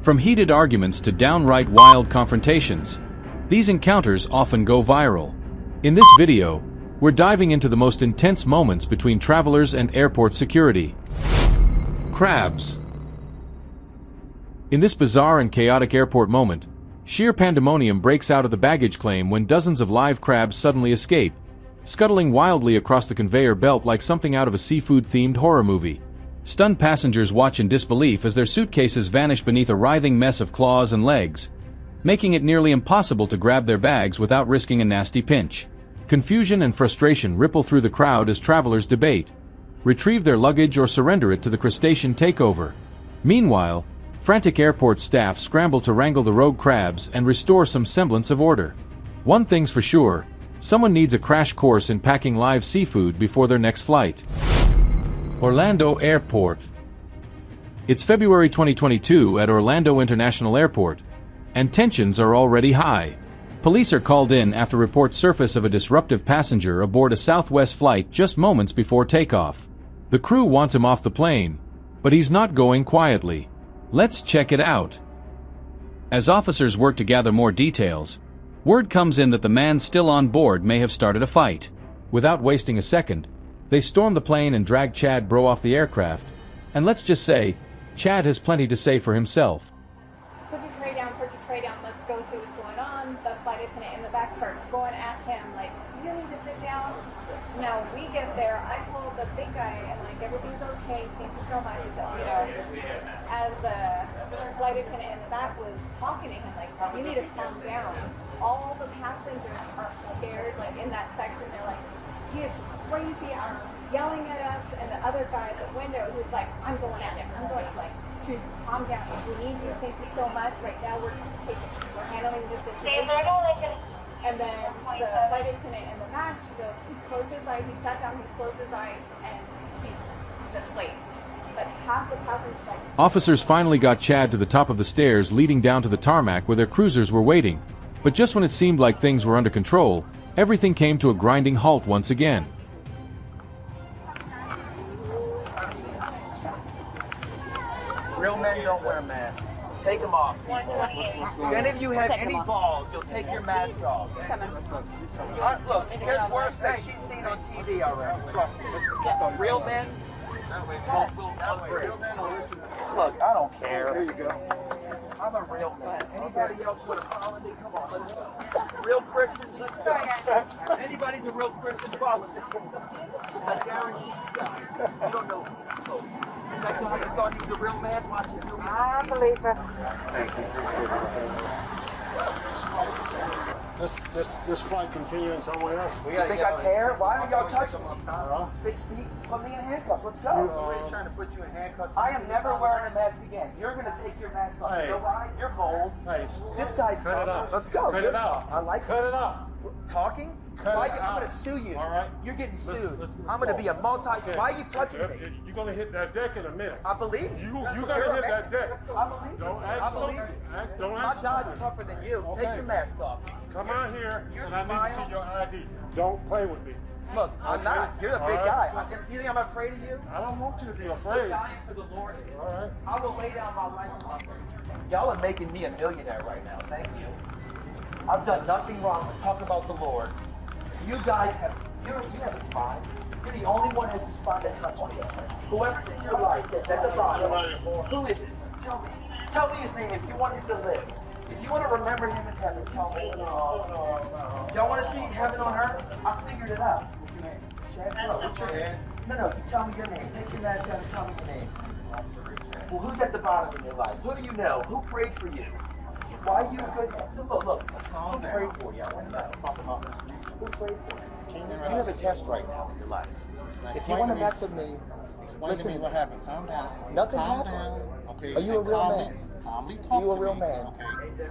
From heated arguments to downright wild confrontations, these encounters often go viral. In this video, we're diving into the most intense moments between travelers and airport security. Crabs. In this bizarre and chaotic airport moment, sheer pandemonium breaks out of the baggage claim when dozens of live crabs suddenly escape, scuttling wildly across the conveyor belt like something out of a seafood-themed horror movie. Stunned passengers watch in disbelief as their suitcases vanish beneath a writhing mess of claws and legs, making it nearly impossible to grab their bags without risking a nasty pinch. Confusion and frustration ripple through the crowd as travelers debate, retrieve their luggage or surrender it to the crustacean takeover. Meanwhile, frantic airport staff scramble to wrangle the rogue crabs and restore some semblance of order. One thing's for sure, someone needs a crash course in packing live seafood before their next flight. Orlando Airport. It's February 2022 at Orlando International Airport, and tensions are already high. Police are called in after reports surface of a disruptive passenger aboard a Southwest flight just moments before takeoff. The crew wants him off the plane, but he's not going quietly. Let's check it out. As officers work to gather more details, word comes in that the man still on board may have started a fight. Without wasting a second, they storm the plane and drag Chad Bro off the aircraft, and let's just say, Chad has plenty to say for himself. Put your tray down, let's go see what's going on. The flight attendant in the back starts going at him, like, you need to sit down. So now we get there, I call the big guy, and like, everything's okay, thank you so much. So, you know, as the flight attendant in the back was talking to him, like, you need to calm down. All the passengers are scared, like, in that section, they're like, he is crazy, yelling at us, and the other guy at the window who's like, I'm going at him, like, to calm down, we need you, thank you so much, right now we're handling this situation. And then the flight attendant in the back, he closed his eyes, he sat down, he closed his eyes, and he's asleep. But half the passengers like... Officers finally got Chad to the top of the stairs leading down to the tarmac where their cruisers were waiting. But just when it seemed like things were under control, everything came to a grinding halt once again. Real men don't wear masks. Take them off. If any of you have any balls, you'll take your mask off. Look, there's worse that she's seen on TV already. Trust me. Real men Look, I don't care. There you go. I'm a real man. Anybody else with a holiday? Come on, let's go. Real Christians, let's go. Anybody's a real Christian, follow me. I guarantee you don't know. That guy who thought he was a real man watching you. I believe her. Thank you. This flight continuing somewhere else. You think I care? Why are y'all touching me? 6 feet? Put me in handcuffs. Let's go. Nobody's trying to put you in handcuffs. I am never wearing a mask again. You're going to take your mask off. Hey. You know why? You're bold. Hey. This guy's Cut it tough. out. Let's go. Cut You're it out. tough. I like Cut it out. talking. Cut Why it I'm out. going to sue you. All right. You're getting sued. Let's I'm going to go. be a multi. Okay. Why are you touching me? You're going to hit that deck in a minute. I believe you. You got to hit that deck. I believe Don't you. act I stupid. believe you. Don't My act Dodge stupid. tougher than you. Okay. Take your mask off. Come out here, Your and I need to smile. see your ID. Don't play with me. Look, I'm not. You're a big All guy. right. You think I'm afraid of you? I don't want you to be I'm afraid. dying for the Lord. All right. I will lay down my life on you. Y'all are making me a millionaire right now. Thank you. I've done nothing wrong but talk about the Lord. You guys have, you have a spy. You're the only one who has the spy that touched me. Whoever's in your life that's at the bottom, who is it? Tell me. Tell me his name if you want him to live. If you want to remember him in heaven, tell me. Y'all want to see heaven on earth? I figured it out. What's your name? Chad? No, what's your name? No, you tell me your name. Take your mask down and tell me your name. Well, who's at the bottom of your life? Who do you know? Who prayed for you? Why are you a good man? Look. Who prayed for you? I want to know. Who prayed for you? You have a test right now in your life. If you want to mess with me, Explain to me what happened. Calm down. Nothing Calm happened. down. Okay. Are you a and real calmly, man? Calmly talk You a to real me, man? Okay.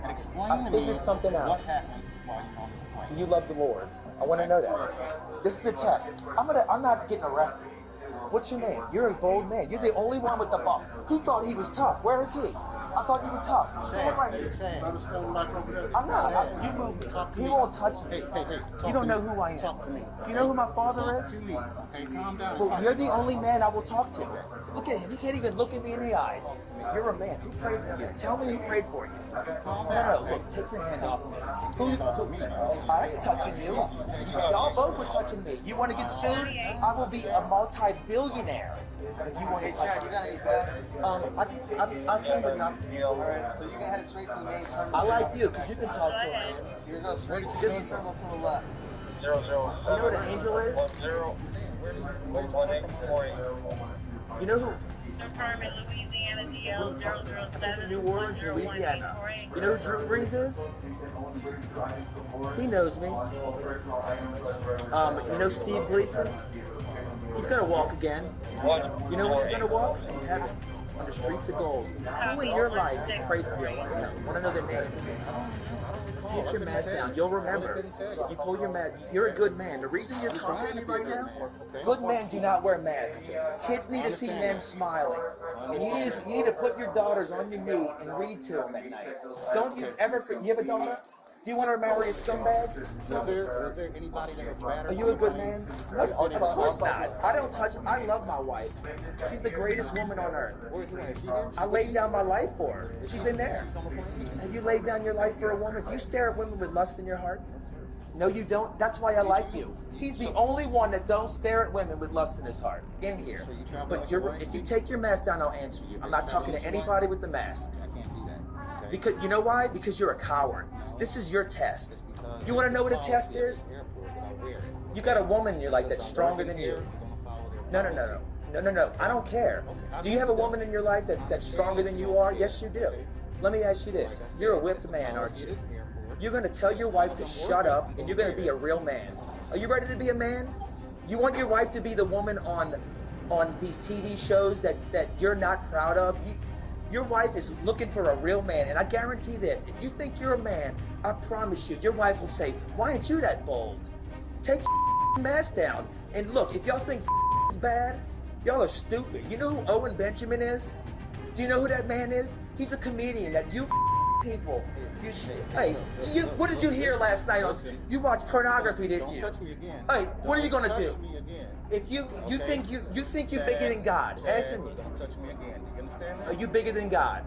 And explain I to me figured something out. what happened while you were on this plane. do you love the Lord? I want to know that. This is a test. I'm not getting arrested. What's your name? You're a bold man. You're the only one with the bump. He thought he was tough. Where is he? I thought you were tough. Stand right here. Better stand back over there. I'm not. You move. He won't touch me. Hey. You don't know who I am. Talk to me. Do you know who my father is? To me. Okay, calm down. Well, you're the only man I will talk to. Look at him. He can't even look at me in the eyes. You're a man. Who prayed for you? Tell me who prayed for you. Just calm down. No. Look, take your hand off me. Who? I ain't touching you. Y'all both were touching me. You want to get sued? I will be a multi-billionaire. If you want to touch me. You got any bags? I came with nothing. Alright, so you're gonna head straight to the main terminal. I like you because you can talk to a man. So you're gonna go straight to the This main is- terminal to the left. You know what an angel is? You know who? Department, Louisiana, DL 007. I'm from New Orleans, Louisiana. You know who Drew Brees is? He knows me. You know Steve Gleason? He's gonna walk again. You know when he's gonna walk? In heaven, on the streets of gold. Who in your life has prayed for you? I want to know the name. Take your mask down. You'll remember. If you pull your mask, you're a good man. The reason you're talking to me right now, good men do not wear masks. Kids need to see men smiling. And you need to put your daughters on your knee and read to them at night. Don't you ever, you have a daughter? Do you want her to marry a scumbag? Was there anybody that was better? Are you a good man? No, of course not. I don't touch. I love my wife. She's the greatest woman on earth. Where's your wife? She here? I laid down my life for her. She's in there. Have you laid down your life for a woman? Do you stare at women with lust in your heart? No, you don't. That's why I like you. He's the only one that don't stare at women with lust in his heart. In here. But if you take your mask down, I'll answer you. I'm not talking to anybody with the mask. I can't do that. Okay? Because you know why? Because you're a coward. This is your test. You want to know what a test is? You got a woman in your life that's stronger than you. No. I don't care. Do you have a woman in your life that's stronger than you are? Yes, you do. Let me ask you this. You're a whipped man, aren't you? You're going to tell your wife to shut up, and you're going to be a real man. Are you ready to be a man? You want your wife to be the woman on these TV shows that you're not proud of? Your wife is looking for a real man, and I guarantee this. If you think you're a man, I promise you, your wife will say, why aren't you that bold? Take your mask down. And look, if y'all think is bad, y'all are stupid. You know who Owen Benjamin is? Do you know who that man is? He's a comedian that you people. What did you hear last night? You watched pornography, didn't you? Don't touch me again. Hey, what are you gonna do? Touch me again. If you think you're bigger than God, answer me. Don't touch me again. You understand that? Are you bigger than God?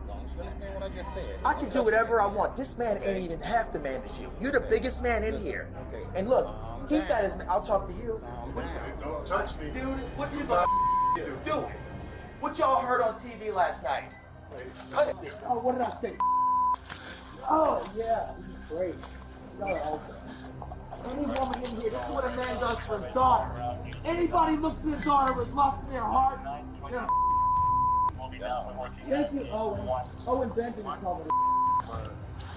Don't you understand what I just said? I can do whatever I want. This man ain't even half the man as you. You're the biggest man in here. And look, he's got his. I'll talk to you. Don't touch me. Dude, what you gonna do? Do it. What y'all heard on TV last night? Oh, what did I say? Oh, yeah. This is great. Y'all are awesome. Any woman in here, this is what a man does for his daughter. Anybody looks at his daughter with lust in their heart, they're thank you, Owen. Owen Benjamin told me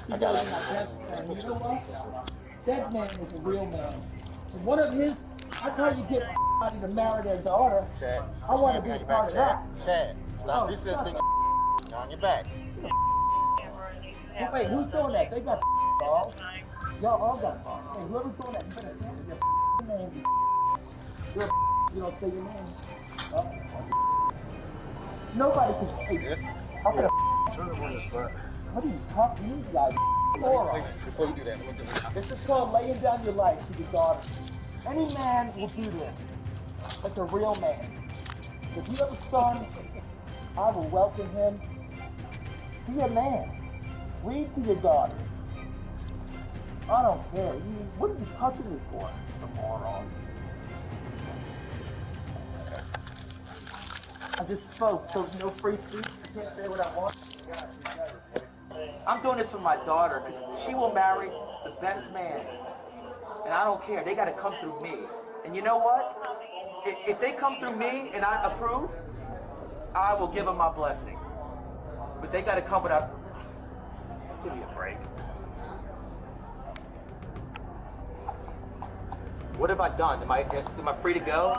he goes my best friend. You know what? That man is a real man. And one of his, that's how you get somebody to marry their daughter. Chad, I want to be a part of that. Chad, stop this thing on your back. Wait, who's doing that? They got balls. Y'all all got balls. Hey, whoever's doing that, you better change your name. You don't say your name. Nobody can. Hey, I'm gonna. How do you talk to these guys? Before you do that, let me do this. This is called laying down your life to your daughter. Any man will do this. That's a real man. If you have a son, I will welcome him. Be a man. Read to your daughters. I don't care. What are you touching me for? The moron. I just spoke, so no free speech. I can't say what I want. I'm doing this for my daughter because she will marry the best man. And I don't care. They got to come through me. And you know what? If they come through me and I approve, I will give them my blessing. But they got to come without. Give me a break. What have I done? Am I free to go?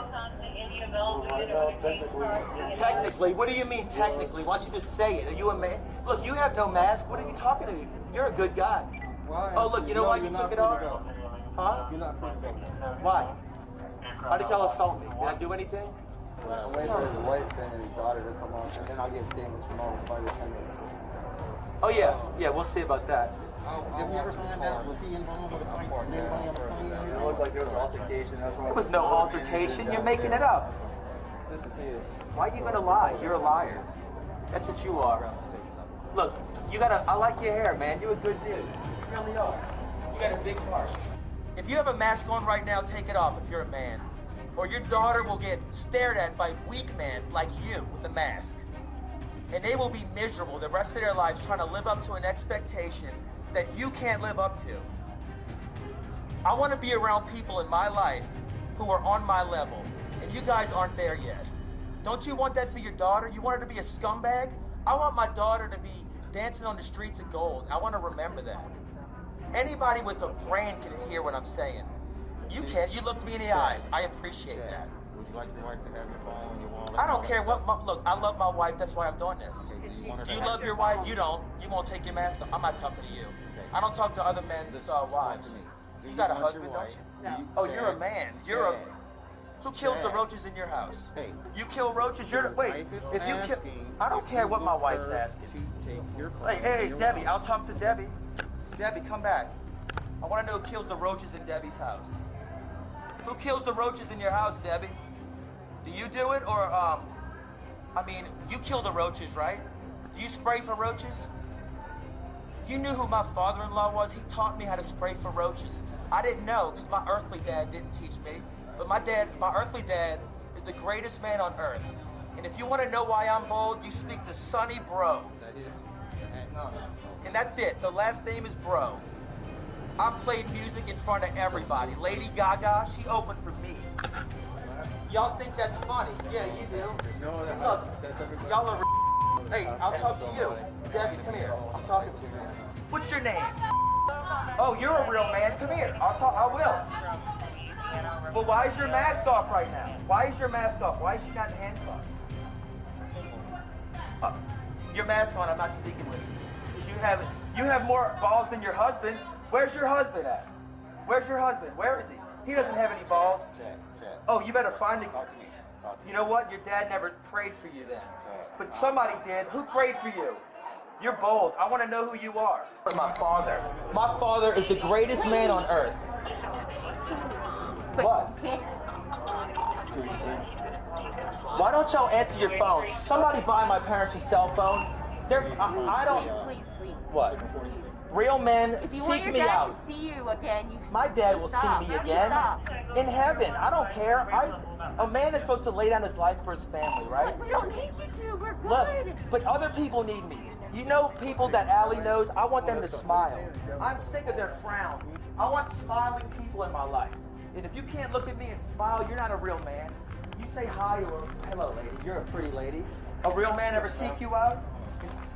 Technically, what do you mean technically? Why don't you just say it? Are you a man? Look, you have no mask. What are you talking to me? You're a good guy. Oh, look, you know why you took it off? Huh? You're not free to go. Why? How did y'all assault me? Did I do anything? Wait for his wife and his daughter to come on, and then I'll get statements from all the flight attendants. Oh yeah, yeah, we'll see about that. Did we ever find out? Was he involved with a fight? Anybody on the plane? It looked like there was an altercation. That's why. There was no altercation. You're making it up. This is his. Why are you gonna lie? You're a liar. That's what you are. Look, you gotta. I like your hair, man. You're a good dude. You really are. You got a big heart. If you have a mask on right now, take it off if you're a man. Or your daughter will get stared at by weak men like you with a mask. And they will be miserable the rest of their lives trying to live up to an expectation that you can't live up to. I want to be around people in my life who are on my level, and you guys aren't there yet. Don't you want that for your daughter? You want her to be a scumbag? I want my daughter to be dancing on the streets of gold. I want to remember that. Anybody with a brain can hear what I'm saying. You can. You looked me in the eyes. I appreciate that. Would you like your wife to have your phone on your wall? I don't care what. Look, I love my wife. That's why I'm doing this. Do you love your wife? You don't. You won't take your mask off. I'm not talking to you. I don't talk to other men's wives. You got a husband, don't you? No. Oh, you're a man. You're a. Who kills the roaches in your house? Hey. You kill roaches. You're the. Wait. If you kill. I don't care what my wife's asking. Hey, Debbie. I'll talk to Debbie. Debbie, come back. I want to know who kills the roaches in Debbie's house. Who kills the roaches in your house, Debbie? Do you do it, or you kill the roaches, right? Do you spray for roaches? If you knew who my father-in-law was, he taught me how to spray for roaches. I didn't know because my earthly dad didn't teach me. But my earthly dad is the greatest man on earth. And if you want to know why I'm bold, you speak to Sonny Bro. And that's it. The last name is Bro. I played music in front of everybody. Lady Gaga, she opened for me. Y'all think that's funny? Yeah, you do. Look, y'all are. Hey, I'll talk to you. Debbie, come here. I'm talking to you. What's your name? Oh, you're a real man. Come here. I will. Well, why is your mask off right now? Why is your mask off? Why is she not in handcuffs? Your mask's on. I'm not speaking with you. 'Cause you have more balls than your husband. Where's your husband at? Where's your husband? Where is he? He doesn't have any balls. Chad. Oh, you better find the. Talk to me. You know what? Your dad never prayed for you then. But somebody did. Who prayed for you? You're bold. I want to know who you are. My father. My father is the greatest man on earth. What? Why don't y'all answer your phones? Somebody buy my parents a cell phone. I don't. Please. What? Real men If you seek want your me dad out. to see you again, My dad will see me again in heaven. I don't care. A man is supposed to lay down his life for his family, right? We don't need you to. We're good. Look, but other people need me. You know people that Allie knows, I want them to smile. I'm sick of their frowns. I want smiling people in my life. And if you can't look at me and smile, you're not a real man. You say hi to her. Hello, lady. You're a pretty lady. A real man ever seek you out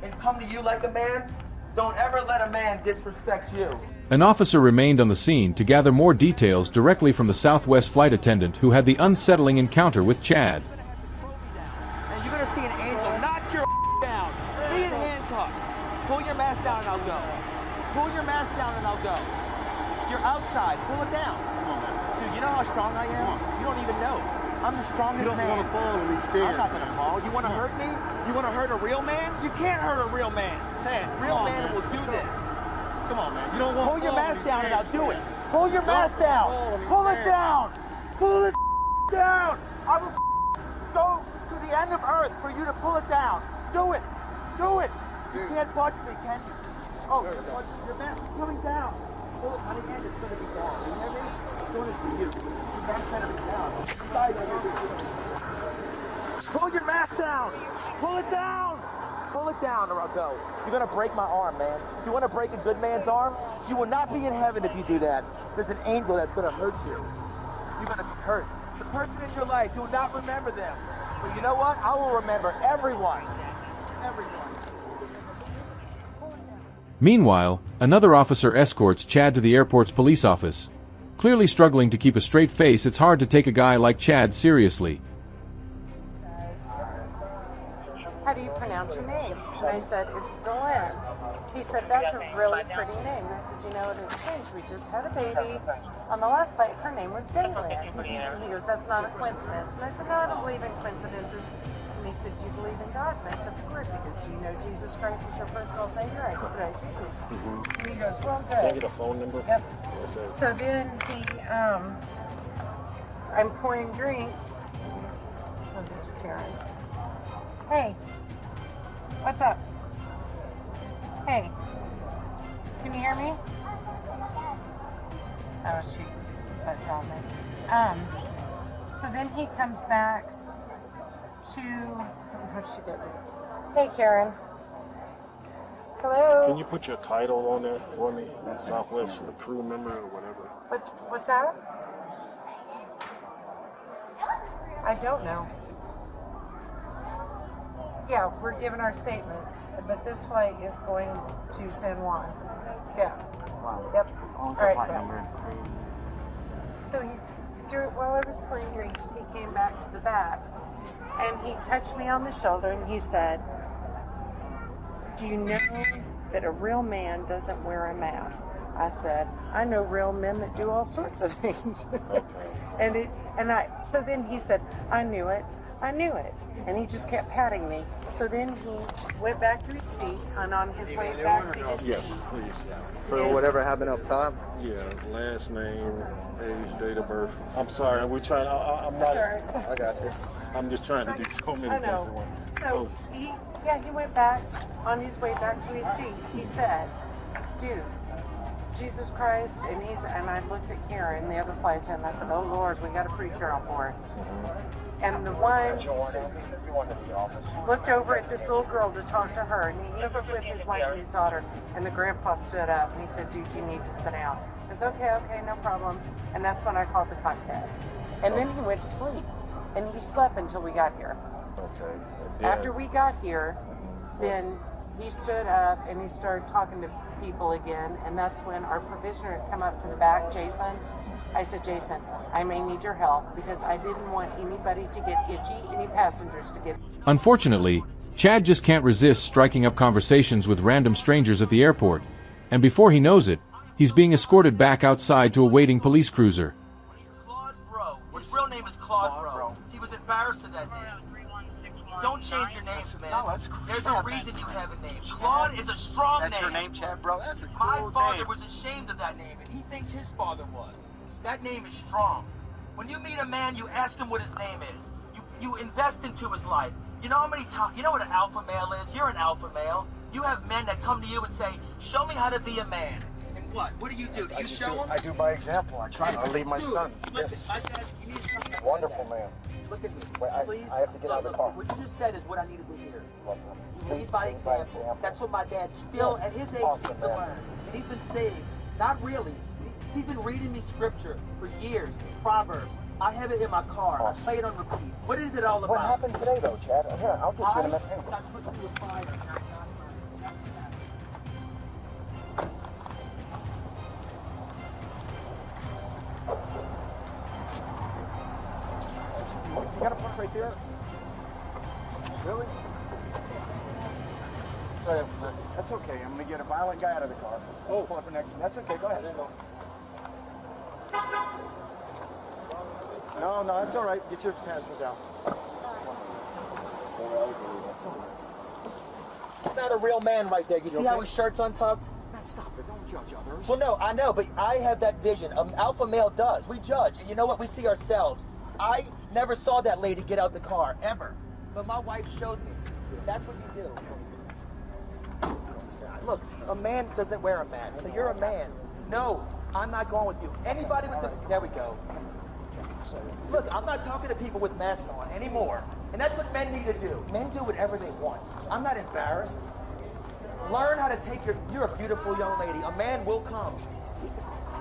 and come to you like a man? Don't ever let a man disrespect you. An officer remained on the scene to gather more details directly from the Southwest flight attendant who had the unsettling encounter with Chad. And you're gonna see an angel knock your down. Be in handcuffs. Pull your mask down and I'll go. Pull your mask down and I'll go. You're outside. Pull it down. Dude, you know how strong I am? You don't even know. I'm the strongest man. You don't want to fall on these stairs. I'm not gonna fall. You want to hurt me? You want to hurt a real man? You can't hurt a real man. Say it. Real man will do this. Come on, man. You don't want to Pull your fall on mask these down and I'll stairs, do it. man. Pull your mask down. Pull it down. Pull it down. I will go to the end of earth for you to pull it down. Do it. Do it. You can't touch me, can you? Oh, your mask is coming down. Pull it, honey, and it's going to be down. You hear me? I'm doing it for you. Your mask's going to be down. Pull your mask down. Pull it down. Pull it down or I'll go. You're going to break my arm, man. You want to break a good man's arm? You will not be in heaven if you do that. There's an angel that's going to hurt you. You're going to be hurt. The person in your life, you will not remember them. But you know what? I will remember everyone. Everyone. Meanwhile, another officer escorts Chad to the airport's police office. Clearly struggling to keep a straight face, it's hard to take a guy like Chad seriously. How do you pronounce your name? And I said, it's Delenn. He said, that's a really pretty name. And I said, you know, it is strange. We just had a baby. On the last flight, her name was Daylin. And he goes, that's not a coincidence. And I said, no, I don't believe in coincidences. And he said, do you believe in God? And I said, of course. He goes, do you know Jesus Christ is your personal Savior? I said, I do. And he goes, well, good. Can I get a phone number? Yep. Okay. So then I'm pouring drinks. Oh, there's Karen. Hey, what's up? Hey, can you hear me? Oh, shoot. That job me. So then he comes back to, how's she getting? Hey, Karen. Hello. Can you put your title on there for me? Southwest, a crew member or whatever. What's that? I don't know. Yeah, we're giving our statements, but this flight is going to San Juan. Yeah. Wow. Yep. What was All right, flight good. number? So while I was pouring drinks, he came back to the back, and he touched me on the shoulder, and he said, do you know that a real man doesn't wear a mask? I said, I know real men that do all sorts of things. So then he said, I knew it. And he just kept patting me. So then he went back to his seat, and on his way back to his Yes, seat. please. For whatever happened up top. Yeah, last name, age, date of birth. I'm sorry, we're trying. I'm not. Sorry. I got you. I'm just trying to do so many I things at know. once. So he went back on his way back to his seat. He said, dude, Jesus Christ, and I looked at Karen, the other flight attendant, I said, oh Lord, we got a preacher on board. And the one looked over at this little girl to talk to her, and he was with his wife and his daughter, and the grandpa stood up and he said, dude, you need to sit down. I said, okay, no problem. And that's when I called the cockpit. And then he went to sleep, and he slept until we got here. Okay. After we got here, then he stood up and he started talking to people again, and that's when our provisioner had come up to the back, Jason. I said, Jason, I may need your help because I didn't want anybody to get itchy, any passengers to get itchy. Unfortunately, Chad just can't resist striking up conversations with random strangers at the airport, and before he knows it, he's being escorted back outside to a waiting police cruiser. Claude Bro. His real name is Claude Bro. He was embarrassed of that name. Don't change your name, man. No, that's There's a reason you have a name. Claude is a strong name. That's your name, Chad, bro? That's a cool My father name. was ashamed of that name, and he thinks his father was. That name is strong. When you meet a man, you ask him what his name is. You invest into his life. You know how many times, you know what an alpha male is? You're an alpha male. You have men that come to you and say, show me how to be a man. And what? What do? You show them? I do by example. I try to lead my Dude, son. Listen, you need to come back. Wonderful man. Look at me. Wait, Please. I have to get out of the car. What you just said is what I needed to hear. You lead Lead by example. That's what my dad still, Yes. at his age, Awesome, needs to man. learn. And he's been saved. Not really. He's been reading me scripture for years, Proverbs. I have it in my car. Awesome. I play it on repeat. What is it all about? What happened today, though, Chad? Here, I'll get you in a minute. I got put through a fire. You got a park right there? Really? Sorry, that's okay. I'm going to get a violent guy out of the car. Oh, pull up next to me. That's okay. Go ahead. No, that's all right. Get your passwords out. That's not a real man right there. You see how his shirt's untucked? Stop it. Don't judge others. Well, no, I know, but I have that vision. Alpha male does. We judge. And you know what? We see ourselves. I never saw that lady get out the car, ever. But my wife showed me. That's what you do. Look, a man doesn't wear a mask, so you're a man. No, I'm not going with you. Anybody with the... There we go. Look, I'm not talking to people with masks on anymore. And that's what men need to do. Men do whatever they want. I'm not embarrassed. Learn how to take you're a beautiful young lady. A man will come.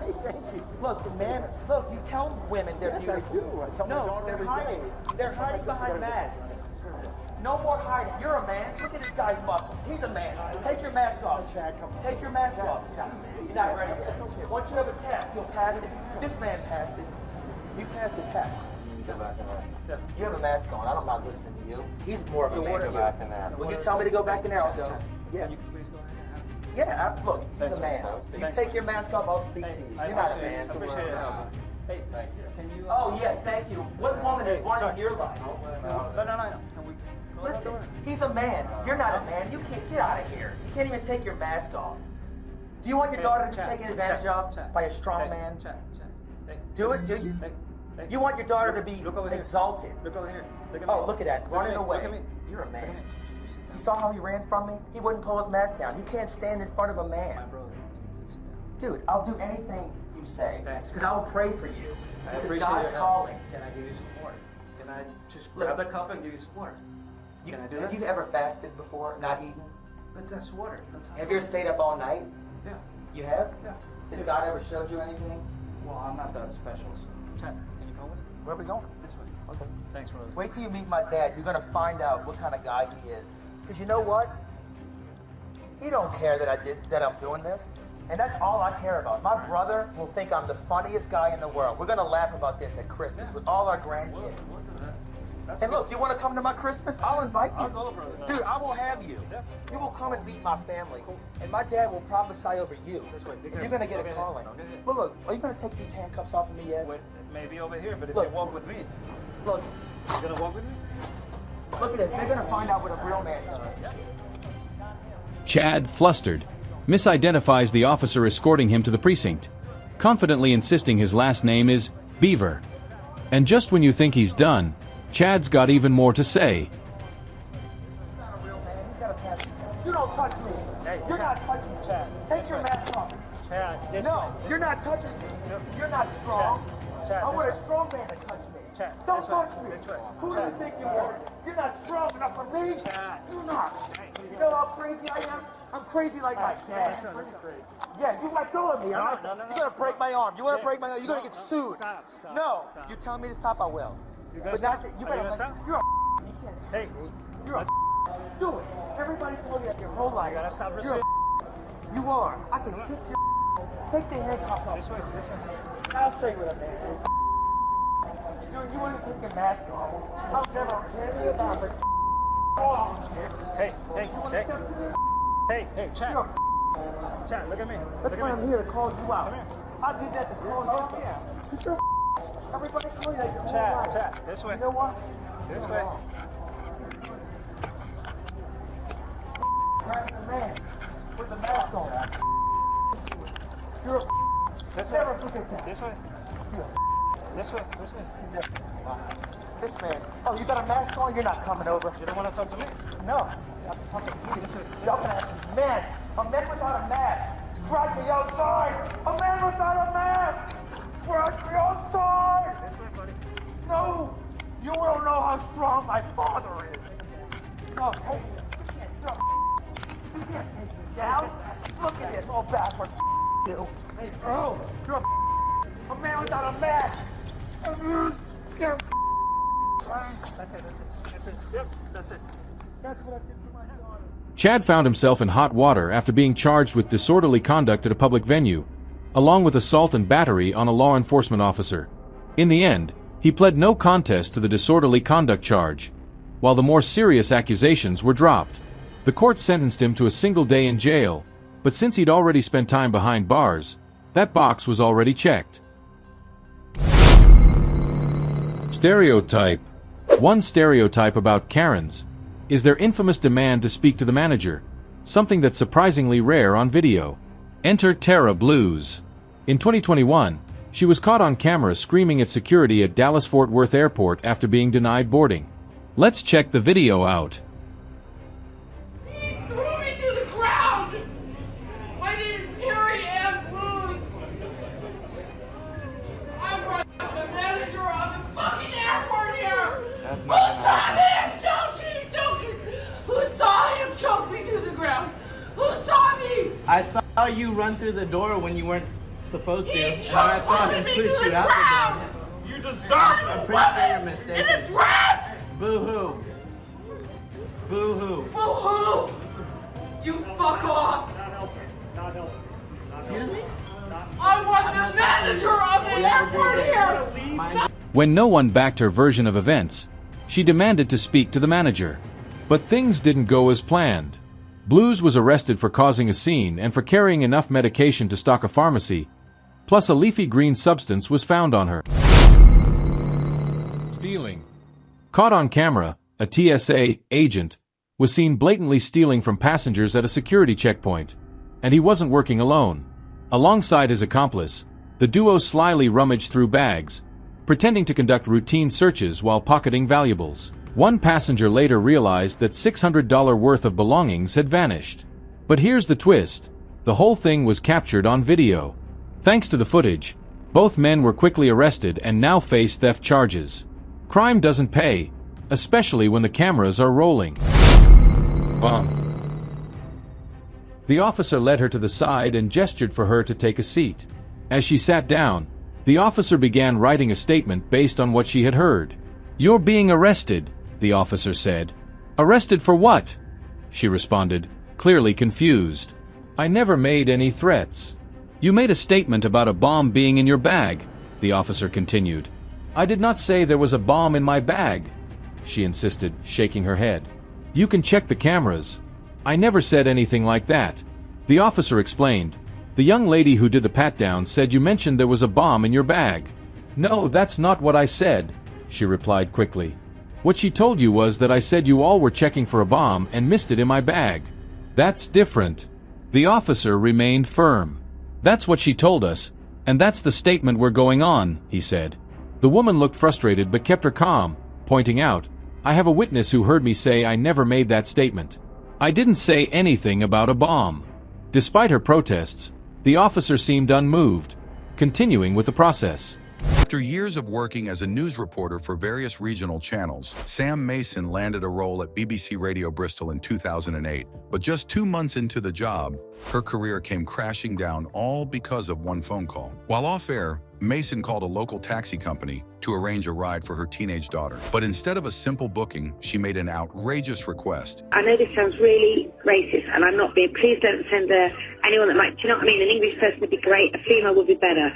Hey, thank you. Look, man, look, you tell women they're beautiful. I do. I tell my daughter they're every hiding. day. They're hiding behind masks. No more hiding. You're a man. Look at this guy's muscles. He's a man. Take your mask off. Chad, come on. Take your mask off. You're not ready yet. Once you have a test, you'll pass it. This man passed it. You passed the test. You have a mask on. I'm not listening to you. He's more of a man than you. Will you tell me to go back in there? I'll go. Yeah. Can you please go ahead and ask? Yeah, look, he's a man. You take your mask off, I'll speak to you. You're not a man. I appreciate your help. Hey, can you... Oh, yeah, thank you. What woman is running your life? No. Can we Listen, he's a man. You're not a man. You can't get out of here. You can't even take your mask off. Do you want your daughter to be taken advantage of by a strong man? Do it, do you? You want your daughter to be exalted. Look over here. Look at Oh, me. look at that. Running away. Look at me. You're a man. Look at me. You saw how he ran from me? He wouldn't pull his mask down. He can't stand in front of a man. My brother, can you please sit down? Dude, I'll do anything you say. Thanks. Because I will pray for you. I Because appreciate God's your help. calling. Can I give you some water? Can I just grab the cup and give you some water? Can I do Have that? you ever fasted before, not eaten? But that's water. That's Have you ever stayed up all night? Yeah. You have? Yeah. Has God ever showed you anything? Well, I'm not that special, so. Chad, can you come with me? Where are we going? This way. Okay. Thanks, brother. Wait till you meet my dad. You're gonna find out what kind of guy he is. Because you know what? He don't care that I'm doing this. And that's all I care about. My brother will think I'm the funniest guy in the world. We're gonna laugh about this at Christmas with all our grandkids. We'll do that. That's And look, you want to come to my Christmas? I'll invite you. I'll go, brother. Dude, I will have you. Yeah. You will come and meet my family. And my dad will prophesy over you. This way. Be And you're careful. going to get Okay. a calling. Okay. But look, are you going to take these handcuffs off of me yet? Wait, maybe over here, but if Look. you walk with me, Look, you gonna walk with me? look at this. They're going to find out what a real man does. Chad, flustered, misidentifies the officer escorting him to the precinct, confidently insisting his last name is Beaver. And just when you think he's done, Chad's got even more to say. He's not a real man. He's got a pass. You don't touch me. Hey, You're Chad. not touching me. Chad, Take this your way. mask off. Chad, this No, way. you're not touching me. No. You're not strong. Chad, I want this a way. strong man to touch me. Chad, Don't this way. touch me. This way. Who do you Chad. think you are? You're not strong enough for me. Chad. You're not. You know how crazy I am? I'm crazy like my dad. Yeah, you let go of me. No. You're gonna break my arm. You wanna break my arm? You're gonna get sued. Stop. No, Stop. you tell me to stop, I will. You gonna But stop? not that you Are better. you gonna stop? You're a. You can't Hey. hit me. You're a. Do it. Everybody told you that your whole life. You gotta stop for a You're second. You are. I can kick your. Take the handcuffs off. This way. This way. I'll show you what a man is. You want to take your mask off? I'll never care you about it. Hey, Chad. You're Chad, look at me. That's Look why at I'm me. here to call you out. Come here. I did that to call you out. Yeah. Because you're everybody told you that your whole Chad, life. Chad, this way. You know what? This You're way. wrong. You're a man with the mask on. You're a This way. never forget that. This way. This way. This way. This man. Oh, you got a mask on? You're not coming over. You don't want to talk to me? No. I'm talking to you. Y'all gonna have man. A man without a mask. Drag me outside. A man without a mask. Drag me outside. This way, buddy. No. You don't know how strong my father is. No, take me. You can't take me down. Look at this. All backwards. You. Hey, oh, you're a man without a mask. You're That's it. Yep, that's it. That's what I did for my daughter. Chad found himself in hot water after being charged with disorderly conduct at a public venue, along with assault and battery on a law enforcement officer. In the end, he pled no contest to the disorderly conduct charge, while the more serious accusations were dropped. The court sentenced him to a single day in jail, but since he'd already spent time behind bars, that box was already checked. Stereotype. One stereotype about Karens is their infamous demand to speak to the manager, something that's surprisingly rare on video. Enter Tara Blues. In 2021, she was caught on camera screaming at security at Dallas-Fort Worth Airport after being denied boarding. Let's check the video out. He threw me to the ground! My name is Terry M. Blues! I'm the manager of the fucking airport here! Who saw him choking? Who saw him choke me to the ground? Who saw me? I saw you run through the door when you weren't supposed to. He And I saw him me push to you the out ground! the door. You deserve I'm pretty sure you're mistaken. in a dress! Boo-hoo. Boo-hoo. Boo-hoo! You fuck off! Excuse me? I want the manager of the airport here! Mind When no one backed her version of events, she demanded to speak to the manager. But things didn't go as planned. Blues was arrested for causing a scene and for carrying enough medication to stock a pharmacy, plus a leafy green substance was found on her. Stealing. Caught on camera, a TSA agent, was seen blatantly stealing from passengers at a security checkpoint, and he wasn't working alone. Alongside his accomplice, the duo slyly rummaged through bags, pretending to conduct routine searches while pocketing valuables. One passenger later realized that $600 worth of belongings had vanished. But here's the twist: the whole thing was captured on video. Thanks to the footage, both men were quickly arrested and now face theft charges. Crime doesn't pay, especially when the cameras are rolling. Bum. The officer led her to the side and gestured for her to take a seat. As she sat down, the officer began writing a statement based on what she had heard. "You're being arrested," the officer said. "Arrested for what?" she responded, clearly confused. "I never made any threats." "You made a statement about a bomb being in your bag," the officer continued. "I did not say there was a bomb in my bag," she insisted, shaking her head. "You can check the cameras. I never said anything like that," the officer explained. "The young lady who did the pat-down said you mentioned there was a bomb in your bag." "No, that's not what I said," she replied quickly. "What she told you was that I said you all were checking for a bomb and missed it in my bag." "That's different." The officer remained firm. "That's what she told us, and that's the statement we're going on," he said. The woman looked frustrated but kept her calm, pointing out, "I have a witness who heard me say I never made that statement. I didn't say anything about a bomb." Despite her protests, the officer seemed unmoved, continuing with the process. After years of working as a news reporter for various regional channels, Sam Mason landed a role at BBC Radio Bristol in 2008. But just 2 months into the job, her career came crashing down, all because of one phone call. While off air, Mason called a local taxi company to arrange a ride for her teenage daughter. But instead of a simple booking, she made an outrageous request. "I know this sounds really racist, and I'm not being, please don't send anyone that might, do you know what I mean? An English person would be great, a female would be better."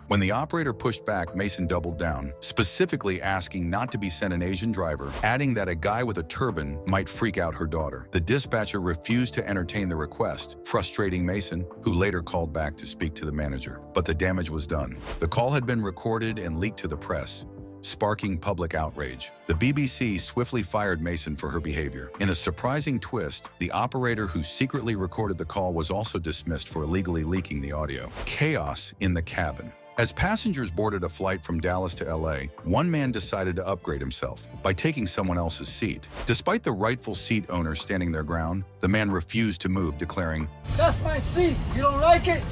When the operator pushed back, Mason doubled down, specifically asking not to be sent an Asian driver, adding that a guy with a turban might freak out her daughter. The dispatcher refused to entertain the request, frustrating Mason, who later called back to speak to the manager. But the damage was done. The call had been recorded and leaked to the press, sparking public outrage. The BBC swiftly fired Mason for her behavior. In a surprising twist, the operator who secretly recorded the call was also dismissed for illegally leaking the audio. Chaos in the cabin. As passengers boarded a flight from Dallas to LA, one man decided to upgrade himself by taking someone else's seat. Despite the rightful seat owner standing their ground, the man refused to move, declaring, "That's my seat. You don't like it?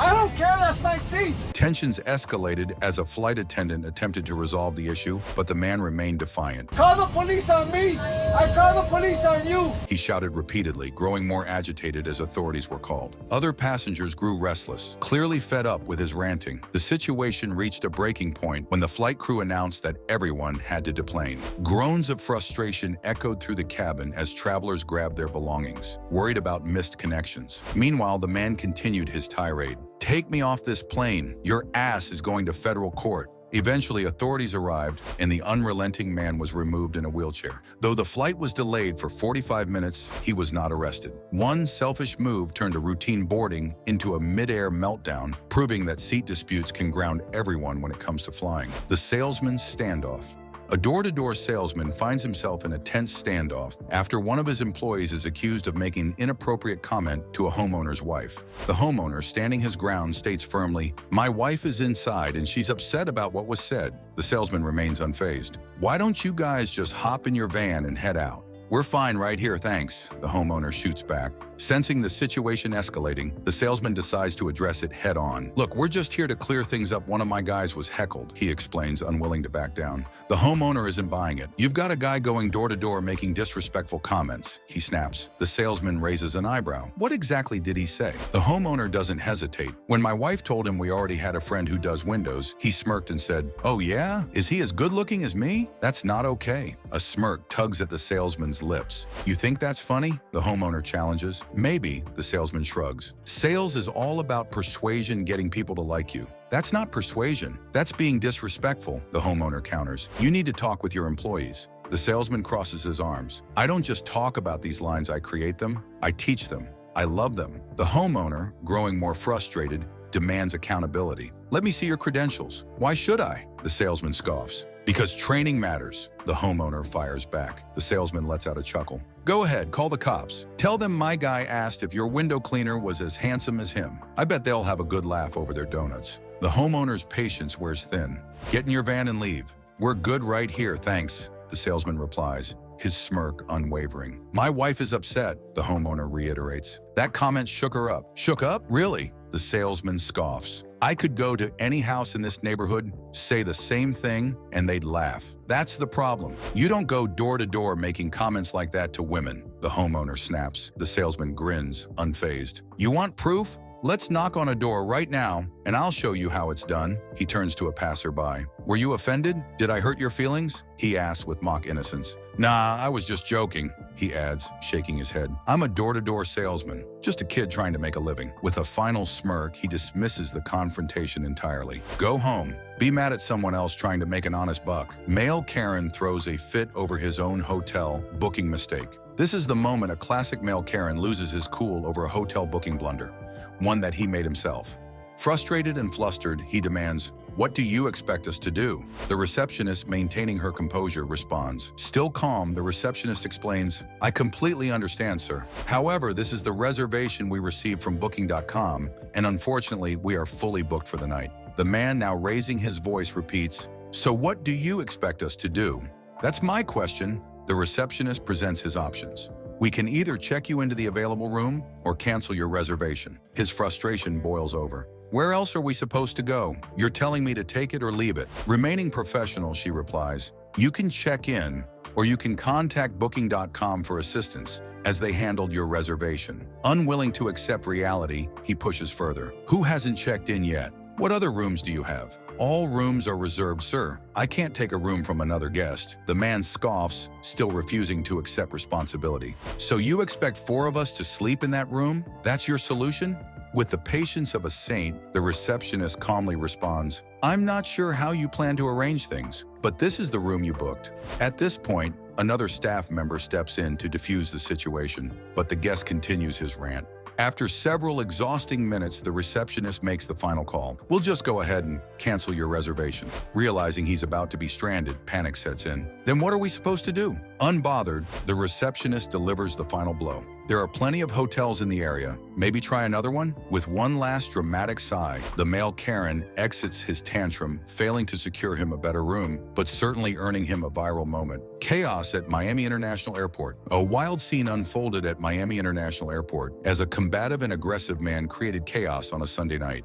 I don't care, that's my seat." Tensions escalated as a flight attendant attempted to resolve the issue, but the man remained defiant. "Call the police on me! I call the police on you!" He shouted repeatedly, growing more agitated as authorities were called. Other passengers grew restless, clearly fed up with his ranting. The situation reached a breaking point when the flight crew announced that everyone had to deplane. Groans of frustration echoed through the cabin as travelers grabbed their belongings, worried about missed connections. Meanwhile, the man continued his tirade. "Take me off this plane. Your ass is going to federal court." Eventually, authorities arrived, and the unrelenting man was removed in a wheelchair. Though the flight was delayed for 45 minutes, he was not arrested. One selfish move turned a routine boarding into a mid-air meltdown, proving that seat disputes can ground everyone when it comes to flying. The salesman's standoff. A door-to-door salesman finds himself in a tense standoff after one of his employees is accused of making an inappropriate comment to a homeowner's wife. The homeowner, standing his ground, states firmly, "My wife is inside and she's upset about what was said." The salesman remains unfazed. "Why don't you guys just hop in your van and head out?" "We're fine right here, thanks," the homeowner shoots back. Sensing the situation escalating, the salesman decides to address it head-on. "Look, we're just here to clear things up. One of my guys was heckled," he explains, unwilling to back down. The homeowner isn't buying it. "You've got a guy going door-to-door making disrespectful comments," he snaps. The salesman raises an eyebrow. "What exactly did he say?" The homeowner doesn't hesitate. "When my wife told him we already had a friend who does windows, he smirked and said, 'Oh yeah? Is he as good-looking as me? That's not okay.'" A smirk tugs at the salesman's lips. "You think that's funny?" the homeowner challenges. "Maybe," the salesman shrugs. "Sales is all about persuasion, getting people to like you." "That's not persuasion. That's being disrespectful," the homeowner counters. "You need to talk with your employees." The salesman crosses his arms. "I don't just talk about these lines, I create them. I teach them. I love them." The homeowner, growing more frustrated, demands accountability. "Let me see your credentials." "Why should I?" the salesman scoffs. Because training matters, the homeowner fires back. The salesman lets out a chuckle. Go ahead, call the cops. Tell them my guy asked if your window cleaner was as handsome as him. I bet they'll have a good laugh over their donuts. The homeowner's patience wears thin. Get in your van and leave. We're good right here, thanks, the salesman replies, his smirk unwavering. My wife is upset, the homeowner reiterates. That comment shook her up. Shook up? Really? The salesman scoffs. I could go to any house in this neighborhood, say the same thing, and they'd laugh. That's the problem. You don't go door to door making comments like that to women, the homeowner snaps. The salesman grins, unfazed. You want proof? Let's knock on a door right now, and I'll show you how it's done. He turns to a passerby. Were you offended? Did I hurt your feelings? He asks with mock innocence. Nah, I was just joking, he adds, shaking his head. I'm a door-to-door salesman, just a kid trying to make a living. With a final smirk, he dismisses the confrontation entirely. Go home. Be mad at someone else trying to make an honest buck. Male Karen throws a fit over his own hotel booking mistake. This is the moment a classic male Karen loses his cool over a hotel booking blunder, one that he made himself. Frustrated and flustered, he demands, "What do you expect us to do?" The receptionist, maintaining her composure, responds. Still calm, the receptionist explains, "I completely understand, sir. However, this is the reservation we received from Booking.com, and unfortunately, we are fully booked for the night." The man, now raising his voice, repeats, "So what do you expect us to do?" "That's my question." The receptionist presents his options. "We can either check you into the available room or cancel your reservation." His frustration boils over. "Where else are we supposed to go? You're telling me to take it or leave it." Remaining professional, she replies, "You can check in or you can contact Booking.com for assistance, as they handled your reservation." Unwilling to accept reality, he pushes further. "Who hasn't checked in yet? What other rooms do you have?" "All rooms are reserved, sir. I can't take a room from another guest." The man scoffs, still refusing to accept responsibility. "So you expect 4 of us to sleep in that room? That's your solution?" With the patience of a saint, the receptionist calmly responds, "I'm not sure how you plan to arrange things, but this is the room you booked." At this point, another staff member steps in to defuse the situation, but the guest continues his rant. After several exhausting minutes, the receptionist makes the final call. "We'll just go ahead and cancel your reservation." Realizing he's about to be stranded, panic sets in. "Then what are we supposed to do?" Unbothered, the receptionist delivers the final blow. "There are plenty of hotels in the area. Maybe try another one?" With one last dramatic sigh, the male Karen exits his tantrum, failing to secure him a better room, but certainly earning him a viral moment. Chaos at Miami International Airport. A wild scene unfolded at Miami International Airport as a combative and aggressive man created chaos on a Sunday night.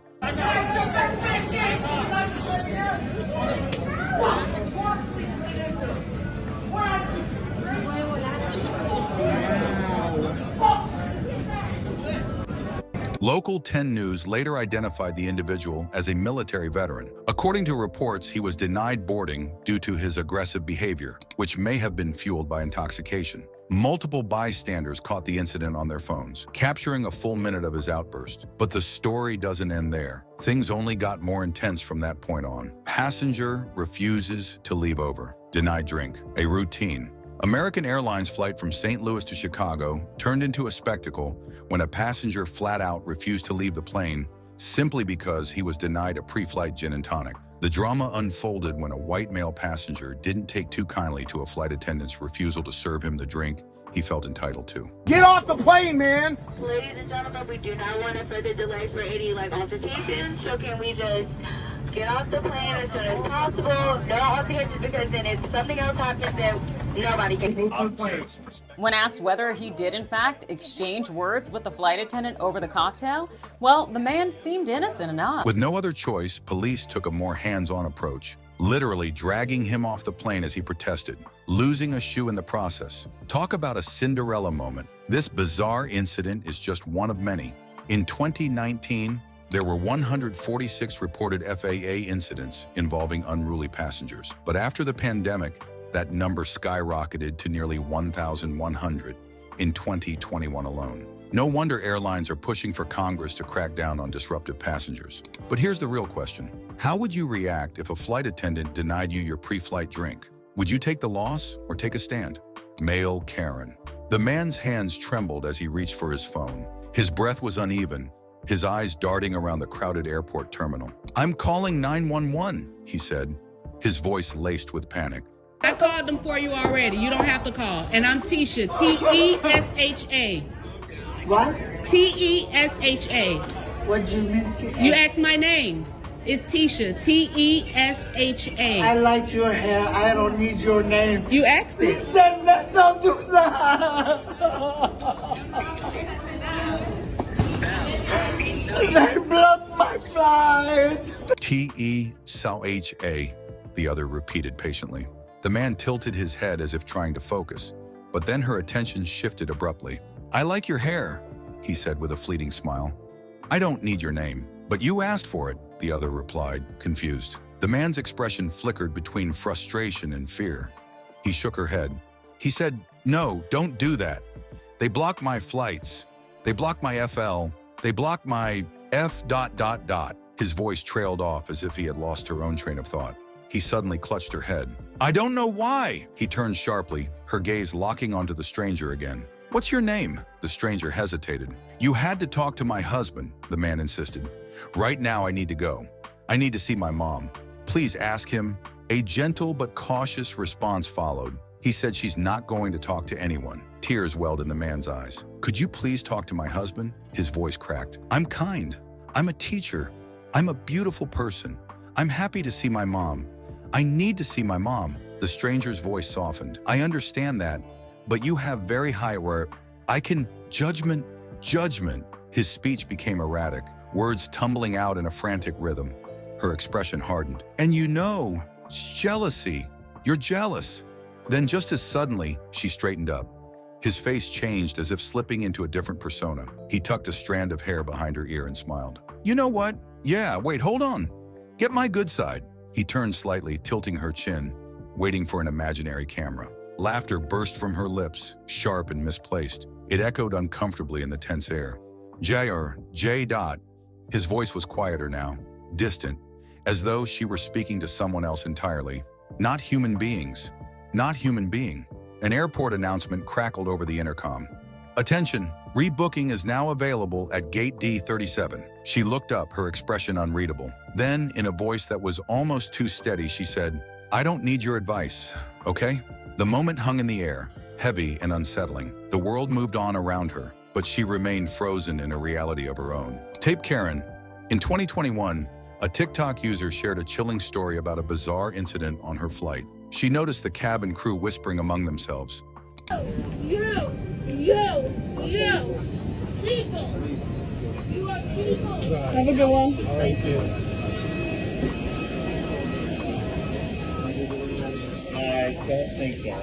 Local 10 News later identified the individual as a military veteran. According to reports, he was denied boarding due to his aggressive behavior, which may have been fueled by intoxication. Multiple bystanders caught the incident on their phones, capturing a full minute of his outburst. But the story doesn't end there. Things only got more intense from that point on. Passenger refuses to leave over. Denied drink. A routine. American Airlines flight from St. Louis to Chicago turned into a spectacle when a passenger flat out refused to leave the plane simply because he was denied a pre-flight gin and tonic. The drama unfolded when a white male passenger didn't take too kindly to a flight attendant's refusal to serve him the drink he felt entitled to. Get off the plane, man! Ladies and gentlemen, we do not want to further delay for any altercations, so can we just get off the plane as soon as possible? No altercations, because then if something else happens, then nobody can move the plane. When asked whether he did in fact exchange words with the flight attendant over the cocktail, well, the man seemed innocent enough. With no other choice, police took a more hands-on approach, literally dragging him off the plane as he protested, losing a shoe in the process. Talk about a Cinderella moment. This bizarre incident is just one of many. In 2019, there were 146 reported FAA incidents involving unruly passengers. But after the pandemic, that number skyrocketed to nearly 1,100 in 2021 alone. No wonder airlines are pushing for Congress to crack down on disruptive passengers. But here's the real question. How would you react if a flight attendant denied you your pre-flight drink? Would you take the loss or take a stand? Male Karen. The man's hands trembled as he reached for his phone. His breath was uneven, his eyes darting around the crowded airport terminal. "I'm calling 911, he said, his voice laced with panic. I called them for you already. You don't have to call. And I'm Tisha, T-E-S-H-A. What? T-E-S-H-A. What do you mean to? You asked my name. It's Tisha, T-E-S-H-A. I like your hair. I don't need your name. You asked it. Don't do that. They blocked my flies. T-E-S-H-A, the other repeated patiently. The man tilted his head as if trying to focus, but then her attention shifted abruptly. I like your hair, he said with a fleeting smile. I don't need your name, but you asked for it, the other replied, confused. The man's expression flickered between frustration and fear. He shook her head. He said, no, don't do that. They blocked my flights. They blocked my FL. They blocked my F ... His voice trailed off as if he had lost her own train of thought. He suddenly clutched her head. I don't know why! He turned sharply, her gaze locking onto the stranger again. What's your name? The stranger hesitated. You had to talk to my husband, the man insisted. Right now I need to go. I need to see my mom. Please ask him. A gentle but cautious response followed. He said she's not going to talk to anyone. Tears welled in the man's eyes. Could you please talk to my husband? His voice cracked. I'm kind. I'm a teacher. I'm a beautiful person. I'm happy to see my mom. I need to see my mom. The stranger's voice softened. I understand that, but you have very high where I can judgment. His speech became erratic, words tumbling out in a frantic rhythm. Her expression hardened. And you know, jealousy. You're jealous. Then just as suddenly, she straightened up. His face changed as if slipping into a different persona. He tucked a strand of hair behind her ear and smiled. You know what? Yeah, wait, hold on. Get my good side. He turned slightly, tilting her chin, waiting for an imaginary camera. Laughter burst from her lips, sharp and misplaced. It echoed uncomfortably in the tense air. J. His voice was quieter now, distant, as though she were speaking to someone else entirely. Not human beings. Not human being. An airport announcement crackled over the intercom. Attention, rebooking is now available at gate D37. She looked up, her expression unreadable. Then, in a voice that was almost too steady, she said, I don't need your advice, okay? The moment hung in the air, heavy and unsettling. The world moved on around her, but she remained frozen in a reality of her own. Tape Karen. In 2021, a TikTok user shared a chilling story about a bizarre incident on her flight. She noticed the cabin crew whispering among themselves. You, people. You are people. Have a good one. Thank you. I don't think so.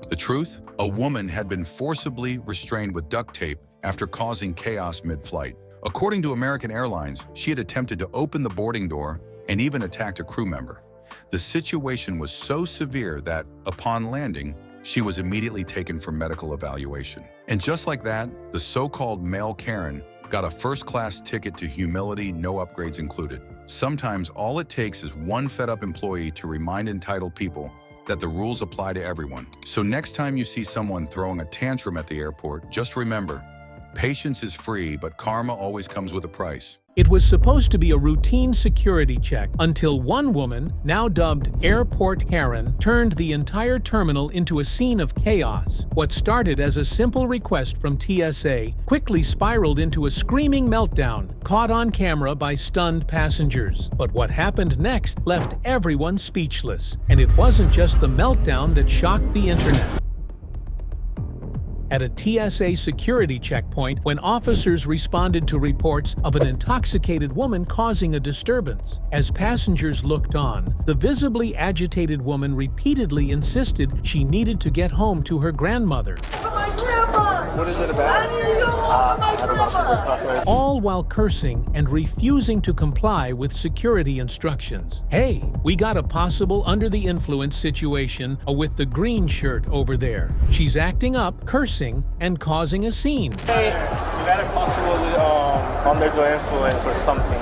The truth? A woman had been forcibly restrained with duct tape after causing chaos mid-flight. According to American Airlines, she had attempted to open the boarding door and even attacked a crew member. The situation was so severe that, upon landing, she was immediately taken for medical evaluation. And just like that, the so-called male Karen got a first-class ticket to humility, no upgrades included. Sometimes all it takes is one fed-up employee to remind entitled people that the rules apply to everyone. So next time you see someone throwing a tantrum at the airport, just remember, patience is free, but karma always comes with a price. It was supposed to be a routine security check until one woman, now dubbed Airport Karen, turned the entire terminal into a scene of chaos. What started as a simple request from TSA quickly spiraled into a screaming meltdown, caught on camera by stunned passengers. But what happened next left everyone speechless. And it wasn't just the meltdown that shocked the internet. At a TSA security checkpoint, when officers responded to reports of an intoxicated woman causing a disturbance. As passengers looked on, the visibly agitated woman repeatedly insisted she needed to get home to her grandmother. My grandma! What is it about? I need to go home to my grandma! All while cursing and refusing to comply with security instructions. Hey, we got a possible under the influence situation with the green shirt over there. She's acting up, cursing, and causing a scene. Hey, you got a possible under the influence or something.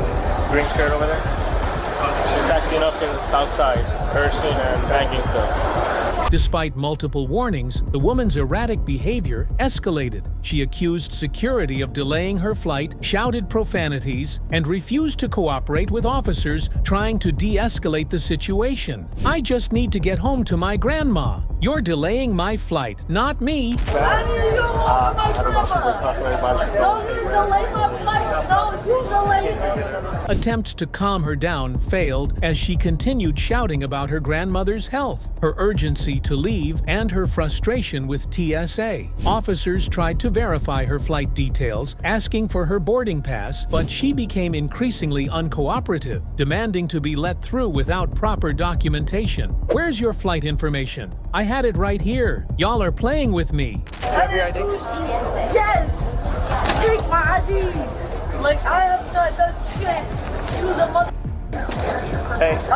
Green shirt over there? She's acting up in the south side, cursing and banging stuff. Despite multiple warnings, the woman's erratic behavior escalated. She accused security of delaying her flight, shouted profanities, and refused to cooperate with officers trying to de-escalate the situation. "I just need to get home to my grandma. You're delaying my flight, not me." I need to go home to my grandma. Don't delay my flight. No, you delay it. Attempts to calm her down failed as she continued shouting about her grandmother's health, her urgency to leave, and her frustration with TSA. Officers tried to verify her flight details, asking for her boarding pass, but she became increasingly uncooperative, demanding to be let through without proper documentation. "Where's your flight information? I had it right here. Y'all are playing with me." Yes! Take my ID! Like I have not done shit to the mother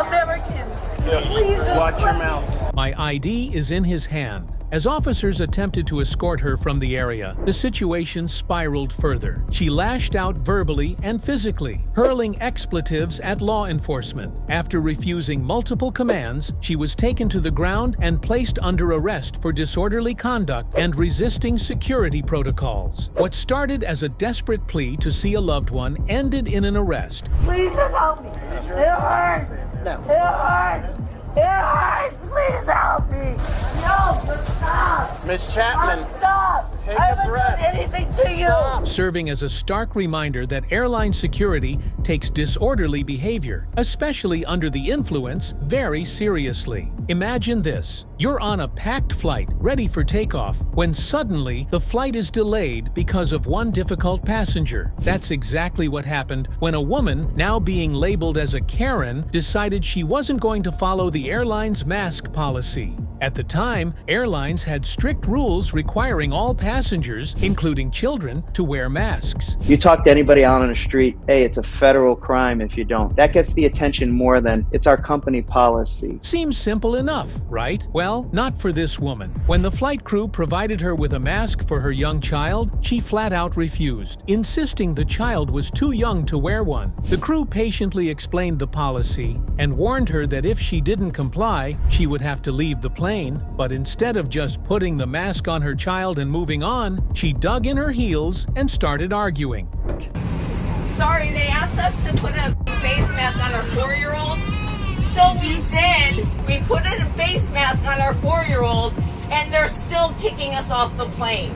Americans. Please just watch your mouth. My ID is in his hand. As officers attempted to escort her from the area, the situation spiraled further. She lashed out verbally and physically, hurling expletives at law enforcement. After refusing multiple commands, she was taken to the ground and placed under arrest for disorderly conduct and resisting security protocols. What started as a desperate plea to see a loved one ended in an arrest. Please just help me. It hurts. No. It hurts. It hurts. Please help me. No, just stop. Miss Chapman. Stop. Take I a haven't breath. done anything to you. Serving as a stark reminder that airline security takes disorderly behavior, especially under the influence, very seriously. Imagine this. You're on a packed flight, ready for takeoff, when suddenly the flight is delayed because of one difficult passenger. That's exactly what happened when a woman, now being labeled as a Karen, decided she wasn't going to follow the airline's mask policy. At the time, airlines had strict rules requiring all passengers, including children, to wear masks. You talk to anybody out on the street, hey, it's a federal crime if you don't. That gets the attention more than it's our company policy. Seems simple enough, right? Well, not for this woman. When the flight crew provided her with a mask for her young child, she flat out refused, insisting the child was too young to wear one. The crew patiently explained the policy and warned her that if she didn't comply, she would have to leave the plane. But instead of just putting the mask on her child and moving on, she dug in her heels and started arguing. Sorry, they asked us to put a face mask on our 4-year-old. So we did. We put a face mask on our 4-year-old, and they're still kicking us off the plane.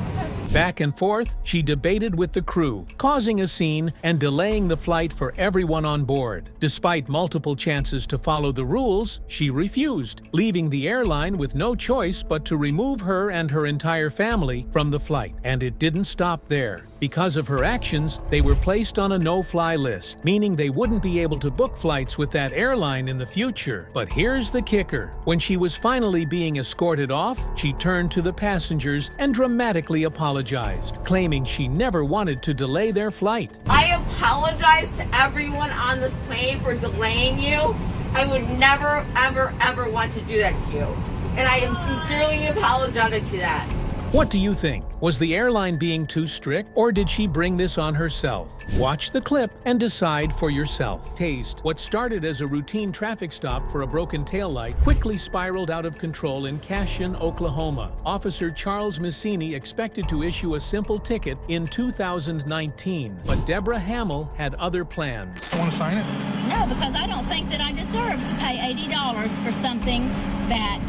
Back and forth, she debated with the crew, causing a scene and delaying the flight for everyone on board. Despite multiple chances to follow the rules, she refused, leaving the airline with no choice but to remove her and her entire family from the flight. And it didn't stop there. Because of her actions, they were placed on a no-fly list, meaning they wouldn't be able to book flights with that airline in the future. But here's the kicker. When she was finally being escorted off, she turned to the passengers and dramatically apologized, claiming she never wanted to delay their flight. I apologize to everyone on this plane for delaying you. I would never, ever, ever want to do that to you. And I am sincerely apologetic to that. What do you think? Was the airline being too strict, or did she bring this on herself? Watch the clip and decide for yourself. Taste. What started as a routine traffic stop for a broken taillight quickly spiraled out of control in Cashion, Oklahoma. Officer Charles Messini expected to issue a simple ticket in 2019, but Deborah Hamill had other plans. Want to sign it? No, because I don't think that I deserve to pay $80 for something that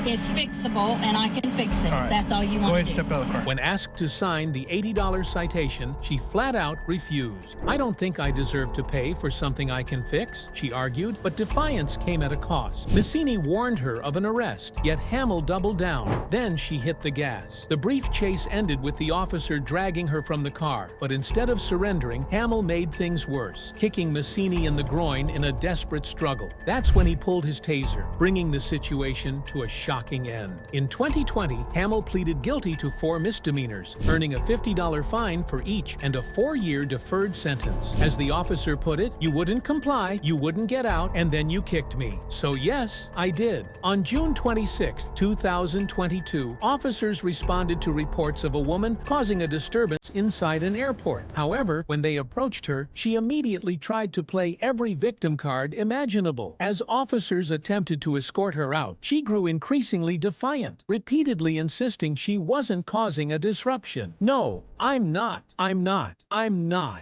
is fixable and I can fix it. All right. That's all you want. Go ahead, to do. step out of the car. When asked to sign the $80 citation, she flat out refused. "I don't think I deserve to pay for something I can fix," she argued, but defiance came at a cost. Messini warned her of an arrest, yet Hamill doubled down. Then she hit the gas. The brief chase ended with the officer dragging her from the car, but instead of surrendering, Hamill made things worse, kicking Messini in the groin in a desperate struggle. That's when he pulled his taser, bringing the situation to a shocking end. In 2020, Hamill pleaded guilty to 4 misdemeanors, earning a $50 fine for each and a 4-year deferred sentence. As the officer put it, "You wouldn't comply, you wouldn't get out, and then you kicked me. So yes, I did." On June 26, 2022, officers responded to reports of a woman causing a disturbance inside an airport. However, when they approached her, she immediately tried to play every victim card imaginable. As officers attempted to escort her out, she grew increasingly increasingly defiant, repeatedly insisting she wasn't causing a disruption. "No, I'm not,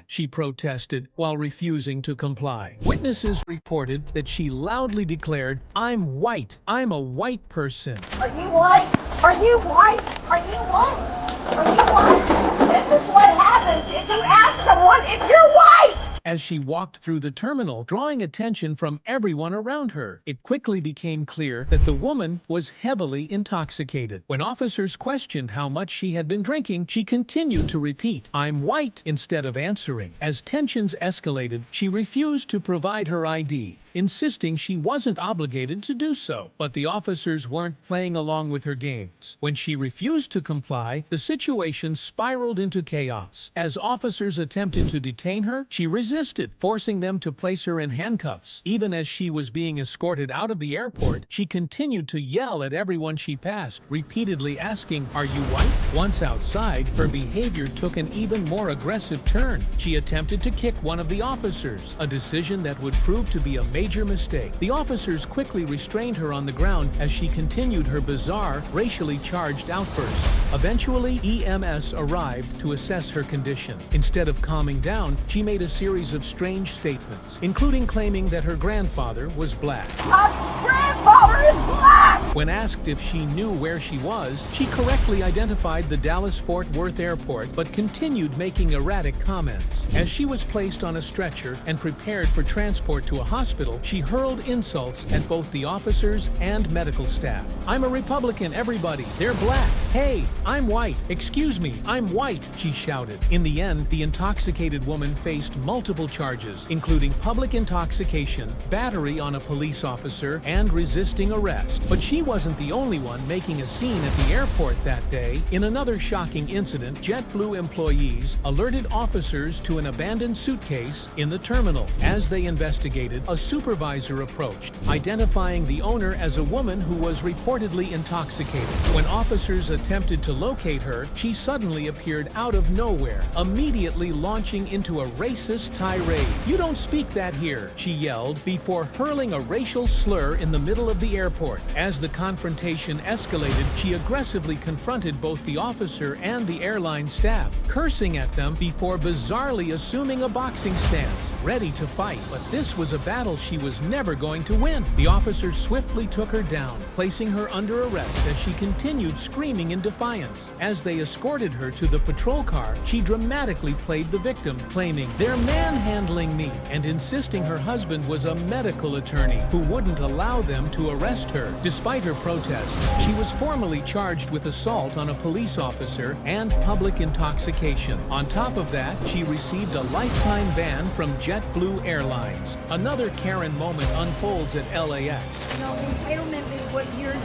she protested while refusing to comply. Witnesses reported that she loudly declared, "I'm white. I'm a white person." Are you white? Are you white? Are you white? Are you white? This is what happens if you ask someone if you're white! As she walked through the terminal, drawing attention from everyone around her, it quickly became clear that the woman was heavily intoxicated. When officers questioned how much she had been drinking, she continued to repeat, "I'm white," instead of answering. As tensions escalated, she refused to provide her ID, insisting she wasn't obligated to do so. But the officers weren't playing along with her games. When she refused to comply, the situation spiraled into chaos. As officers attempted to detain her, she resisted, forcing them to place her in handcuffs. Even as she was being escorted out of the airport, she continued to yell at everyone she passed, repeatedly asking, "Are you white?" Once outside, her behavior took an even more aggressive turn. She attempted to kick one of the officers, a decision that would prove to be a major mistake. The officers quickly restrained her on the ground as she continued her bizarre, racially charged outbursts. Eventually, EMS arrived to assess her condition. Instead of calming down, she made a series of strange statements, including claiming that her grandfather was black. My grandfather is black! When asked if she knew where she was, she correctly identified the Dallas-Fort Worth airport but continued making erratic comments. As she was placed on a stretcher and prepared for transport to a hospital, she hurled insults at both the officers and medical staff. "I'm a Republican, everybody. They're black. Hey, I'm white. Excuse me, I'm white," she shouted. In the end, the intoxicated woman faced multiple charges, including public intoxication, battery on a police officer, and resisting arrest. But she wasn't the only one making a scene at the airport that day. In another shocking incident, JetBlue employees alerted officers to an abandoned suitcase in the terminal. As they investigated, a supervisor approached, identifying the owner as a woman who was reportedly intoxicated. When officers attempted to locate her, she suddenly appeared out of nowhere, immediately launching into a racist tirade. "You don't speak that here," she yelled, before hurling a racial slur in the middle of the airport. As the confrontation escalated, she aggressively confronted both the officer and the airline staff, cursing at them before bizarrely assuming a boxing stance, ready to fight. But this was a battle she was never going to win. The officers swiftly took her down, placing her under arrest as she continued screaming in defiance. As they escorted her to the patrol car, she dramatically played the victim, claiming, "They're manhandling me," and insisting her husband was a medical attorney who wouldn't allow them to arrest her. Despite her protests, she was formally charged with assault on a police officer and public intoxication. On top of that, she received a lifetime ban from JetBlue Airlines. Another Karen moment unfolds at LAX. No, entitlement is what you're doing.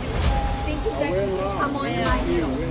Thinking that you can come on my heels.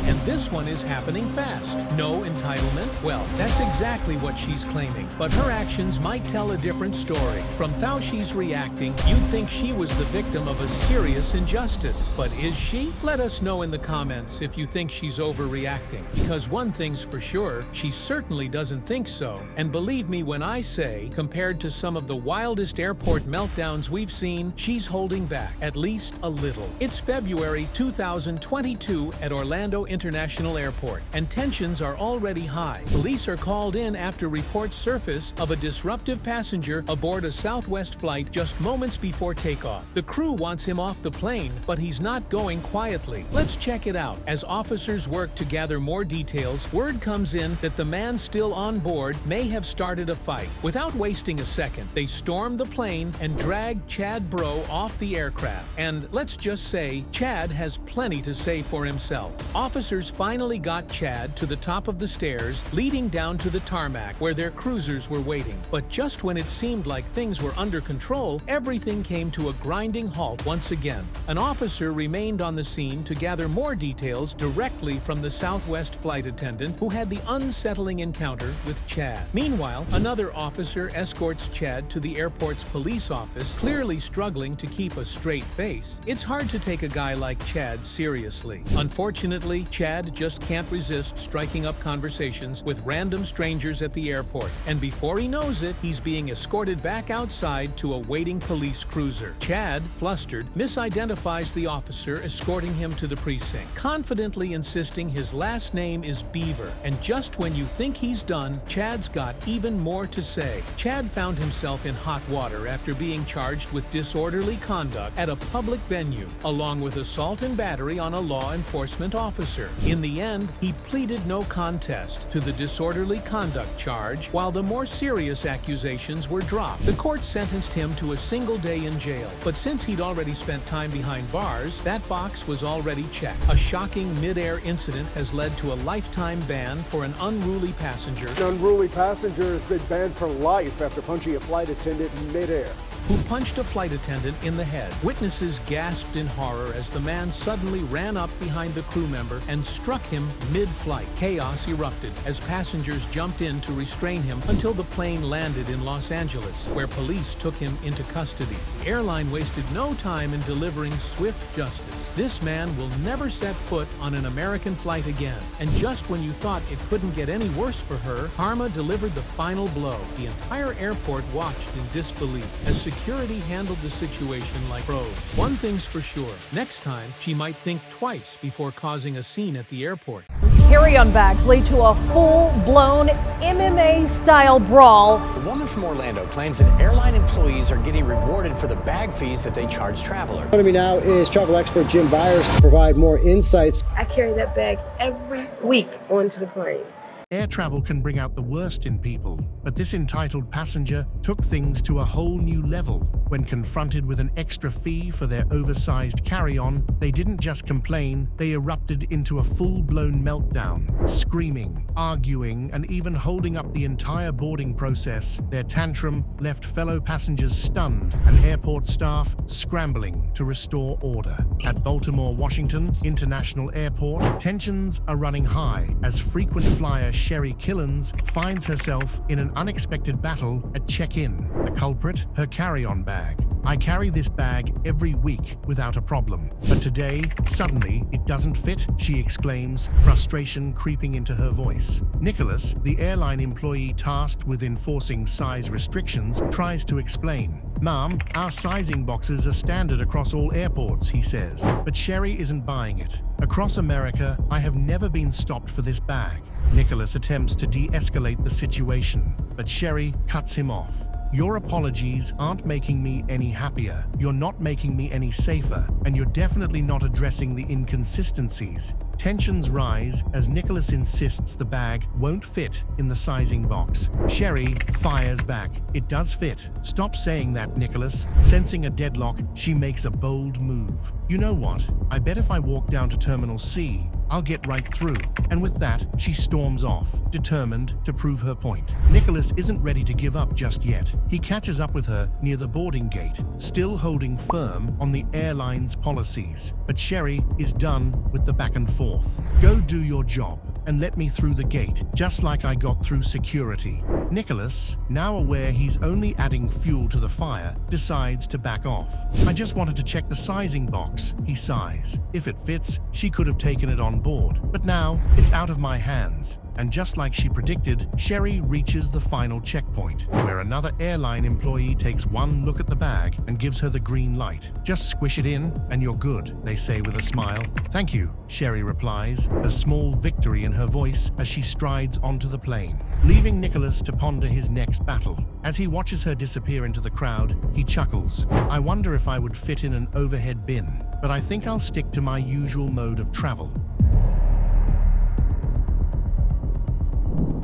And this one is happening fast. No entitlement? Well, that's exactly what she's claiming. But her actions might tell a different story. From how she's reacting, you'd think she was the victim of a serious injustice. But is she? Let us know in the comments if you think she's overreacting. Because one thing's for sure, she certainly doesn't think so. And believe me when I say, compared to some of the wildest airport meltdowns we've seen, she's holding back, at least a little. It's February 2022 at Orlando International Airport, and tensions are already high. Police are called in after reports surface of a disruptive passenger aboard a Southwest flight just moments before takeoff. The crew wants him off the plane, but he's not going quietly. Let's check it out. As officers work to gather more details, word comes in that the man still on board may have started a fight. Without wasting a second, they storm the plane and drag Chad Bro off the aircraft. And let's just say, Chad has plenty to say for himself. Officers finally got Chad to the top of the stairs leading down to the tarmac where their cruisers were waiting. But just when it seemed like things were under control, everything came to a grinding halt once again. An officer remained on the scene to gather more details directly from the Southwest flight attendant who had the unsettling encounter with Chad. Meanwhile, another officer escorts Chad to the airport's police office, clearly struggling to keep a straight face. It's hard to take a guy like Chad seriously. Unfortunately, Chad Chad just can't resist striking up conversations with random strangers at the airport. And before he knows it, he's being escorted back outside to a waiting police cruiser. Chad, flustered, misidentifies the officer escorting him to the precinct, confidently insisting his last name is Beaver. And just when you think he's done, Chad's got even more to say. Chad found himself in hot water after being charged with disorderly conduct at a public venue, along with assault and battery on a law enforcement officer. In the end, he pleaded no contest to the disorderly conduct charge, while the more serious accusations were dropped. The court sentenced him to a single day in jail, but since he'd already spent time behind bars, that box was already checked. A shocking mid-air incident has led to a lifetime ban for an unruly passenger. An unruly passenger has been banned for life after punching a flight attendant in mid-air. Who punched a flight attendant in the head. Witnesses gasped in horror as the man suddenly ran up behind the crew member and struck him mid-flight. Chaos erupted as passengers jumped in to restrain him until the plane landed in Los Angeles, where police took him into custody. The airline wasted no time in delivering swift justice. This man will never set foot on an American flight again. And just when you thought it couldn't get any worse for her, karma delivered the final blow. The entire airport watched in disbelief as security handled the situation like pros. One thing's for sure, next time she might think twice before causing a scene at the airport. Carry-on bags lead to a full-blown MMA-style brawl. A woman from Orlando claims that airline employees are getting rewarded for the bag fees that they charge travelers. Joining me now is travel expert Jim Byers to provide more insights. I carry that bag every week onto the plane. Air travel can bring out the worst in people, but this entitled passenger took things to a whole new level. When confronted with an extra fee for their oversized carry-on, they didn't just complain, they erupted into a full-blown meltdown, screaming, arguing, and even holding up the entire boarding process. Their tantrum left fellow passengers stunned and airport staff scrambling to restore order. At Baltimore Washington International Airport, tensions are running high as frequent flyer Sherry Killens finds herself in an unexpected battle at check-in. The culprit, her carry-on bag. I carry this bag every week without a problem. But today, suddenly, it doesn't fit, she exclaims, frustration creeping into her voice. Nicholas, the airline employee tasked with enforcing size restrictions, tries to explain. "Ma'am, our sizing boxes are standard across all airports," he says. But Sherry isn't buying it. "Across America, I have never been stopped for this bag." Nicholas attempts to de-escalate the situation, but Sherry cuts him off. "Your apologies aren't making me any happier. You're not making me any safer, and you're definitely not addressing the inconsistencies." Tensions rise as Nicholas insists the bag won't fit in the sizing box. Sherry fires back. "It does fit. Stop saying that, Nicholas." Sensing a deadlock, she makes a bold move. "You know what? I bet if I walk down to Terminal C, I'll get right through." And with that, she storms off, determined to prove her point. Nicholas isn't ready to give up just yet. He catches up with her near the boarding gate, still holding firm on the airline's policies. But Sherry is done with the back and forth. "Go do your job and let me through the gate, just like I got through security." Nicholas, now aware he's only adding fuel to the fire, decides to back off. "I just wanted to check the sizing box," he sighs. If it fits, she could have taken it on board. But now, it's out of my hands. And just like she predicted, Sherry reaches the final checkpoint, where another airline employee takes one look at the bag and gives her the green light. "Just squish it in, and you're good," they say with a smile. "Thank you," Sherry replies, a small victory in her voice as she strides onto the plane, leaving Nicholas to ponder his next battle. As he watches her disappear into the crowd, he chuckles. "I wonder if I would fit in an overhead bin, but I think I'll stick to my usual mode of travel."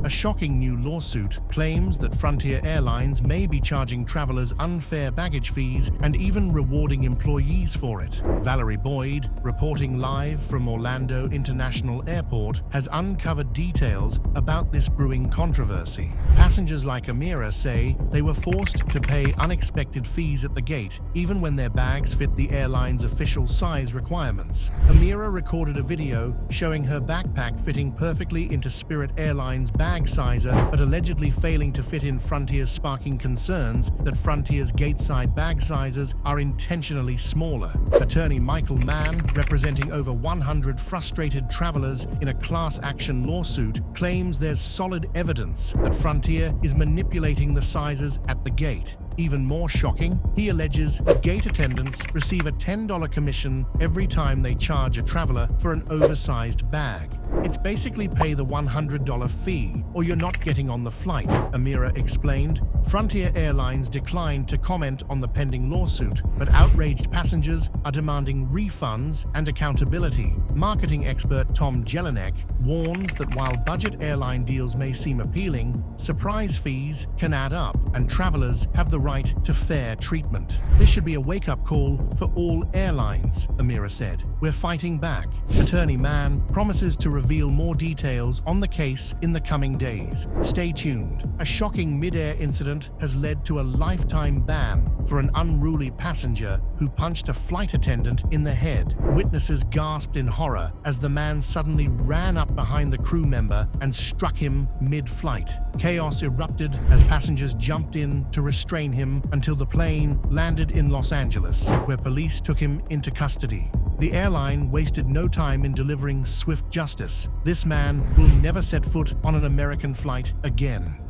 A shocking new lawsuit claims that Frontier Airlines may be charging travelers unfair baggage fees and even rewarding employees for it. Valerie Boyd, reporting live from Orlando International Airport, has uncovered details about this brewing controversy. Passengers like Amira say they were forced to pay unexpected fees at the gate, even when their bags fit the airline's official size requirements. Amira recorded a video showing her backpack fitting perfectly into Spirit Airlines' bag bag sizer, but allegedly failing to fit in Frontier's, sparking concerns that Frontier's gateside bag sizes are intentionally smaller. Attorney Michael Mann, representing over 100 frustrated travelers in a class action lawsuit, claims there's solid evidence that Frontier is manipulating the sizes at the gate. Even more shocking, he alleges that gate attendants receive a $10 commission every time they charge a traveler for an oversized bag. It's basically pay the $100 fee, or you're not getting on the flight, Amira explained. Frontier Airlines declined to comment on the pending lawsuit, but outraged passengers are demanding refunds and accountability. Marketing expert Tom Jelinek warns that while budget airline deals may seem appealing, surprise fees can add up, and travelers have the right to fair treatment. This should be a wake-up call for all airlines, Amira said. We're fighting back. Attorney Mann promises to reveal more details on the case in the coming days. Stay tuned. A shocking mid-air incident has led to a lifetime ban for an unruly passenger who punched a flight attendant in the head. Witnesses gasped in horror as the man suddenly ran up behind the crew member and struck him mid-flight. Chaos erupted as passengers jumped in to restrain him until the plane landed in Los Angeles, where police took him into custody. The airline wasted no time in delivering swift justice. This man will never set foot on an American flight again.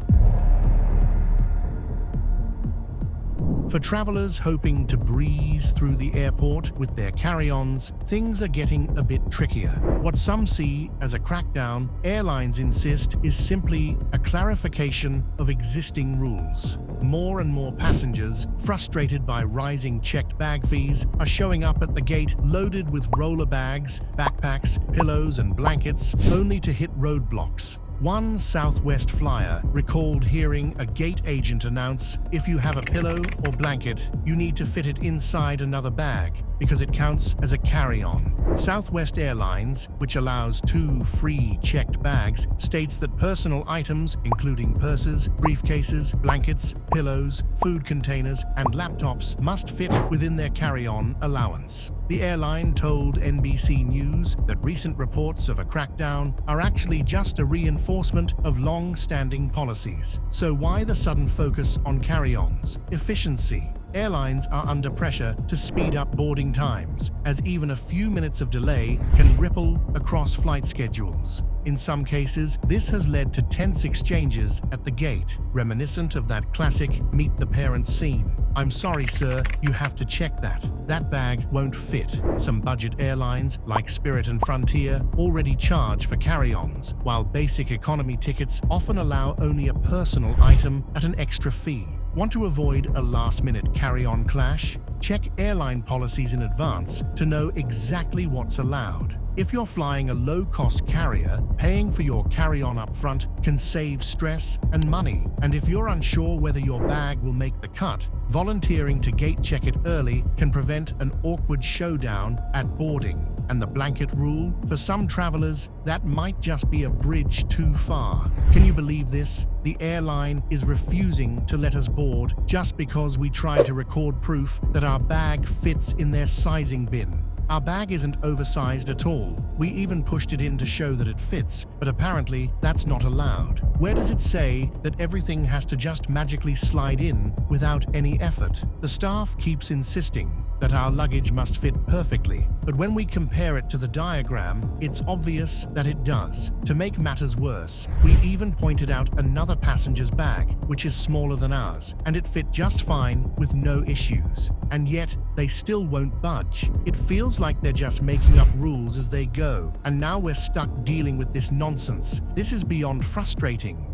For travelers hoping to breeze through the airport with their carry-ons, things are getting a bit trickier. What some see as a crackdown, airlines insist is simply a clarification of existing rules. More and more passengers, frustrated by rising checked bag fees, are showing up at the gate loaded with roller bags, backpacks, pillows, and blankets, only to hit roadblocks. One Southwest flyer recalled hearing a gate agent announce, if you have a pillow or blanket, you need to fit it inside another bag because it counts as a carry-on. Southwest Airlines, which allows 2 free checked bags, states that personal items, including purses, briefcases, blankets, pillows, food containers, and laptops, must fit within their carry-on allowance. The airline told NBC News that recent reports of a crackdown are actually just a reinforcement of long-standing policies. So why the sudden focus on carry-ons? Efficiency. Airlines are under pressure to speed up boarding times, as even a few minutes of delay can ripple across flight schedules. In some cases, this has led to tense exchanges at the gate, reminiscent of that classic meet the parents scene. I'm sorry, sir, you have to check that. That bag won't fit. Some budget airlines, like Spirit and Frontier, already charge for carry-ons, while basic economy tickets often allow only a personal item at an extra fee. Want to avoid a last-minute carry-on clash? Check airline policies in advance to know exactly what's allowed. If you're flying a low-cost carrier, paying for your carry-on up front can save stress and money. And if you're unsure whether your bag will make the cut, volunteering to gate check it early can prevent an awkward showdown at boarding. And the blanket rule? For some travelers, that might just be a bridge too far. Can you believe this? The airline is refusing to let us board just because we tried to record proof that our bag fits in their sizing bin. Our bag isn't oversized at all. We even pushed it in to show that it fits, but apparently that's not allowed. Where does it say that everything has to just magically slide in without any effort? The staff keeps insisting that our luggage must fit perfectly, but when we compare it to the diagram, it's obvious that it does. To make matters worse, we even pointed out another passenger's bag, which is smaller than ours, and it fit just fine with no issues. And yet, they still won't budge. It feels like they're just making up rules as they go, and now we're stuck dealing with this nonsense. This is beyond frustrating.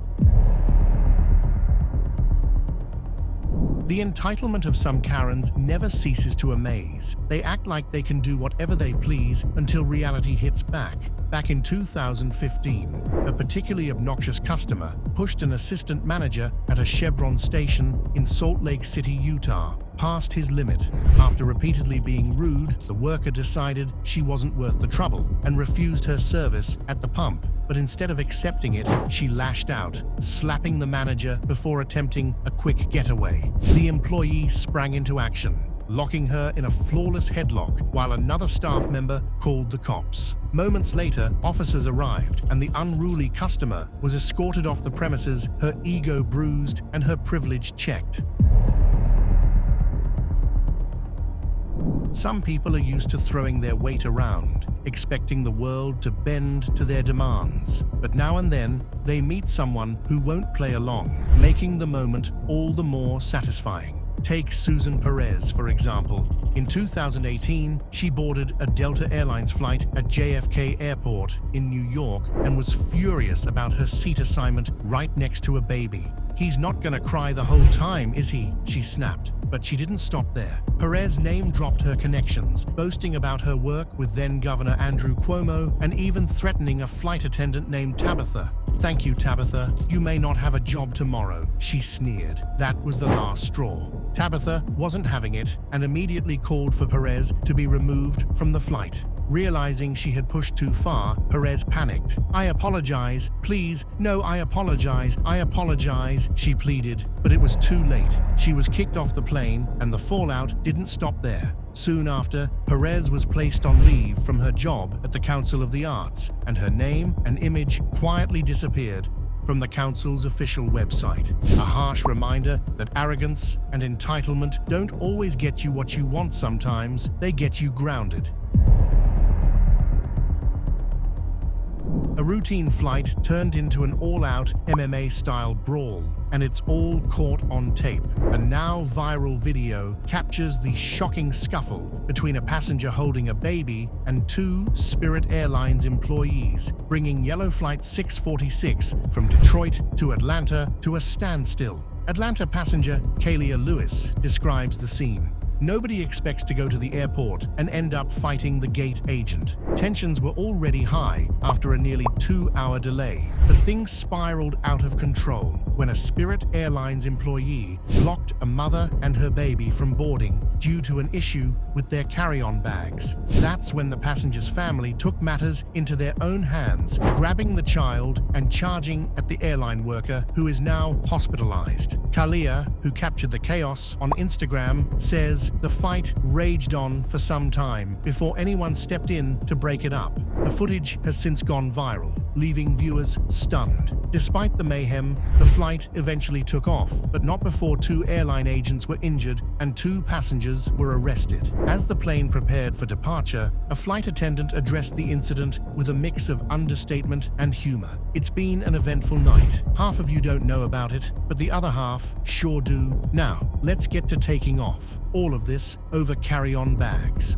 The entitlement of some Karens never ceases to amaze. They act like they can do whatever they please until reality hits back. Back in 2015, a particularly obnoxious customer pushed an assistant manager at a Chevron station in Salt Lake City, Utah, past his limit. After repeatedly being rude, the worker decided she wasn't worth the trouble and refused her service at the pump. But instead of accepting it, she lashed out, slapping the manager before attempting a quick getaway. The employee sprang into action. locking her in a flawless headlock while another staff member called the cops. Moments later, officers arrived, and the unruly customer was escorted off the premises, her ego bruised and her privilege checked. Some people are used to throwing their weight around, expecting the world to bend to their demands. But now and then, they meet someone who won't play along, making the moment all the more satisfying. Take Susan Perez, for example. In 2018, she boarded a Delta Airlines flight at JFK Airport in New York and was furious about her seat assignment right next to a baby. "He's not gonna cry the whole time, is he?" she snapped. But she didn't stop there. Perez name-dropped her connections, boasting about her work with then-Governor Andrew Cuomo and even threatening a flight attendant named Tabitha. "Thank you, Tabitha. You may not have a job tomorrow," she sneered. That was the last straw. Tabitha wasn't having it and immediately called for Perez to be removed from the flight. Realizing she had pushed too far, Perez panicked. "I apologize, please. No, I apologize, she pleaded. But it was too late. She was kicked off the plane, and the fallout didn't stop there. Soon after, Perez was placed on leave from her job at the Council of the Arts, and her name and image quietly disappeared from the council's official website. A harsh reminder that arrogance and entitlement don't always get you what you want sometimes, they get you grounded. A routine flight turned into an all-out MMA-style brawl, and it's all caught on tape. A now viral video captures the shocking scuffle between a passenger holding a baby and two Spirit Airlines employees, bringing Yellow Flight 646 from Detroit to Atlanta to a standstill. Atlanta passenger Kalia Lewis describes the scene. "Nobody expects to go to the airport and end up fighting the gate agent. Tensions were already high after a nearly 2-hour delay, but things spiraled out of control when a Spirit Airlines employee blocked a mother and her baby from boarding due to an issue with their carry-on bags. That's when the passenger's family took matters into their own hands, grabbing the child and charging at the airline worker, who is now hospitalized." Kalia, who captured the chaos on Instagram, says the fight raged on for some time before anyone stepped in to break it up. The footage has since gone viral, leaving viewers stunned. Despite the mayhem, the flight eventually took off, but not before 2 airline agents were injured and 2 passengers were arrested. As the plane prepared for departure, a flight attendant addressed the incident with a mix of understatement and humor. "It's been an eventful night. Half of you don't know about it, but the other half sure do. Now, let's get to taking off. All of this over carry-on bags."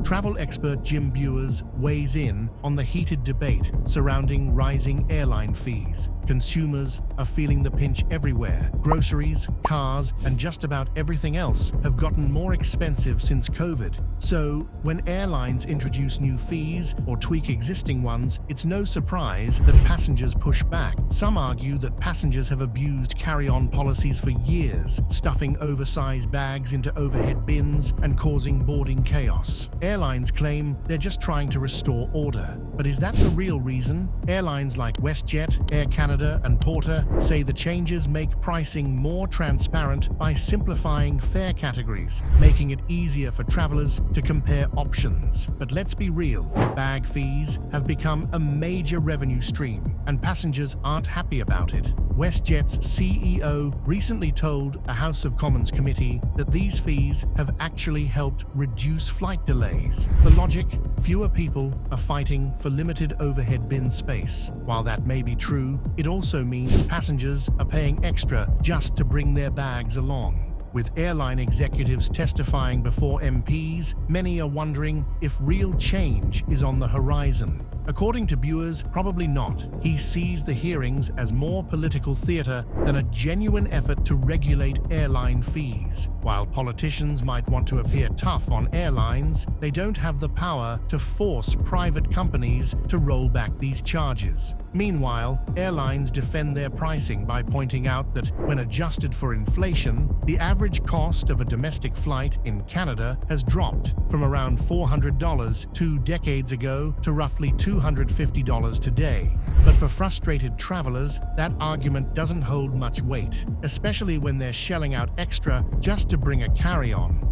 Travel expert Jim Buers weighs in on the heated debate surrounding rising airline fees. Consumers are feeling the pinch everywhere. Groceries, cars, and just about everything else have gotten more expensive since COVID. So, when airlines introduce new fees or tweak existing ones, it's no surprise that passengers push back. Some argue that passengers have abused carry-on policies for years, stuffing oversized bags into overhead bins and causing boarding chaos. Airlines claim they're just trying to restore order. But is that the real reason? Airlines like WestJet, Air Canada, and Porter say the changes make pricing more transparent by simplifying fare categories, making it easier for travelers to compare options. But let's be real, bag fees have become a major revenue stream, and passengers aren't happy about it. WestJet's CEO recently told a House of Commons committee that these fees have actually helped reduce flight delays. The logic? Fewer people are fighting for limited overhead bin space. While that may be true, it also means passengers are paying extra just to bring their bags along. With airline executives testifying before MPs, many are wondering if real change is on the horizon. According to Buers, probably not. He sees the hearings as more political theater than a genuine effort to regulate airline fees. While politicians might want to appear tough on airlines, they don't have the power to force private companies to roll back these charges. Meanwhile, airlines defend their pricing by pointing out that when adjusted for inflation, the average cost of a domestic flight in Canada has dropped from around $400 2 decades ago to roughly $200 $250 today. But for frustrated travelers, that argument doesn't hold much weight, especially when they're shelling out extra just to bring a carry-on.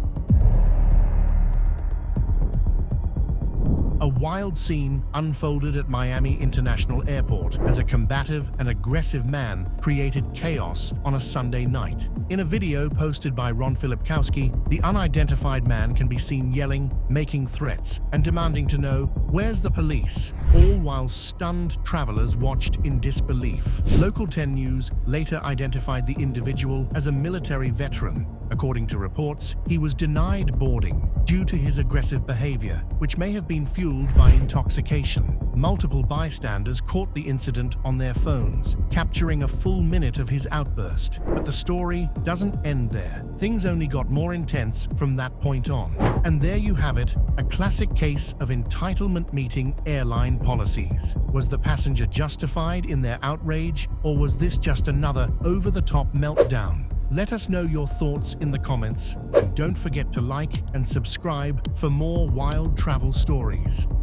A wild scene unfolded at Miami International Airport as a combative and aggressive man created chaos on a Sunday night. In a video posted by Ron Filipkowski, the unidentified man can be seen yelling, making threats, and demanding to know, "Where's the police?" all while stunned travelers watched in disbelief. Local 10 News later identified the individual as a military veteran. According to reports, he was denied boarding due to his aggressive behavior, which may have been fueled by intoxication. Multiple bystanders caught the incident on their phones, capturing a full minute of his outburst. But the story doesn't end there. Things only got more intense from that point on. And there you have it, a classic case of entitlement meeting airline policies. Was the passenger justified in their outrage, or was this just another over-the-top meltdown? Let us know your thoughts in the comments, and don't forget to like and subscribe for more wild travel stories.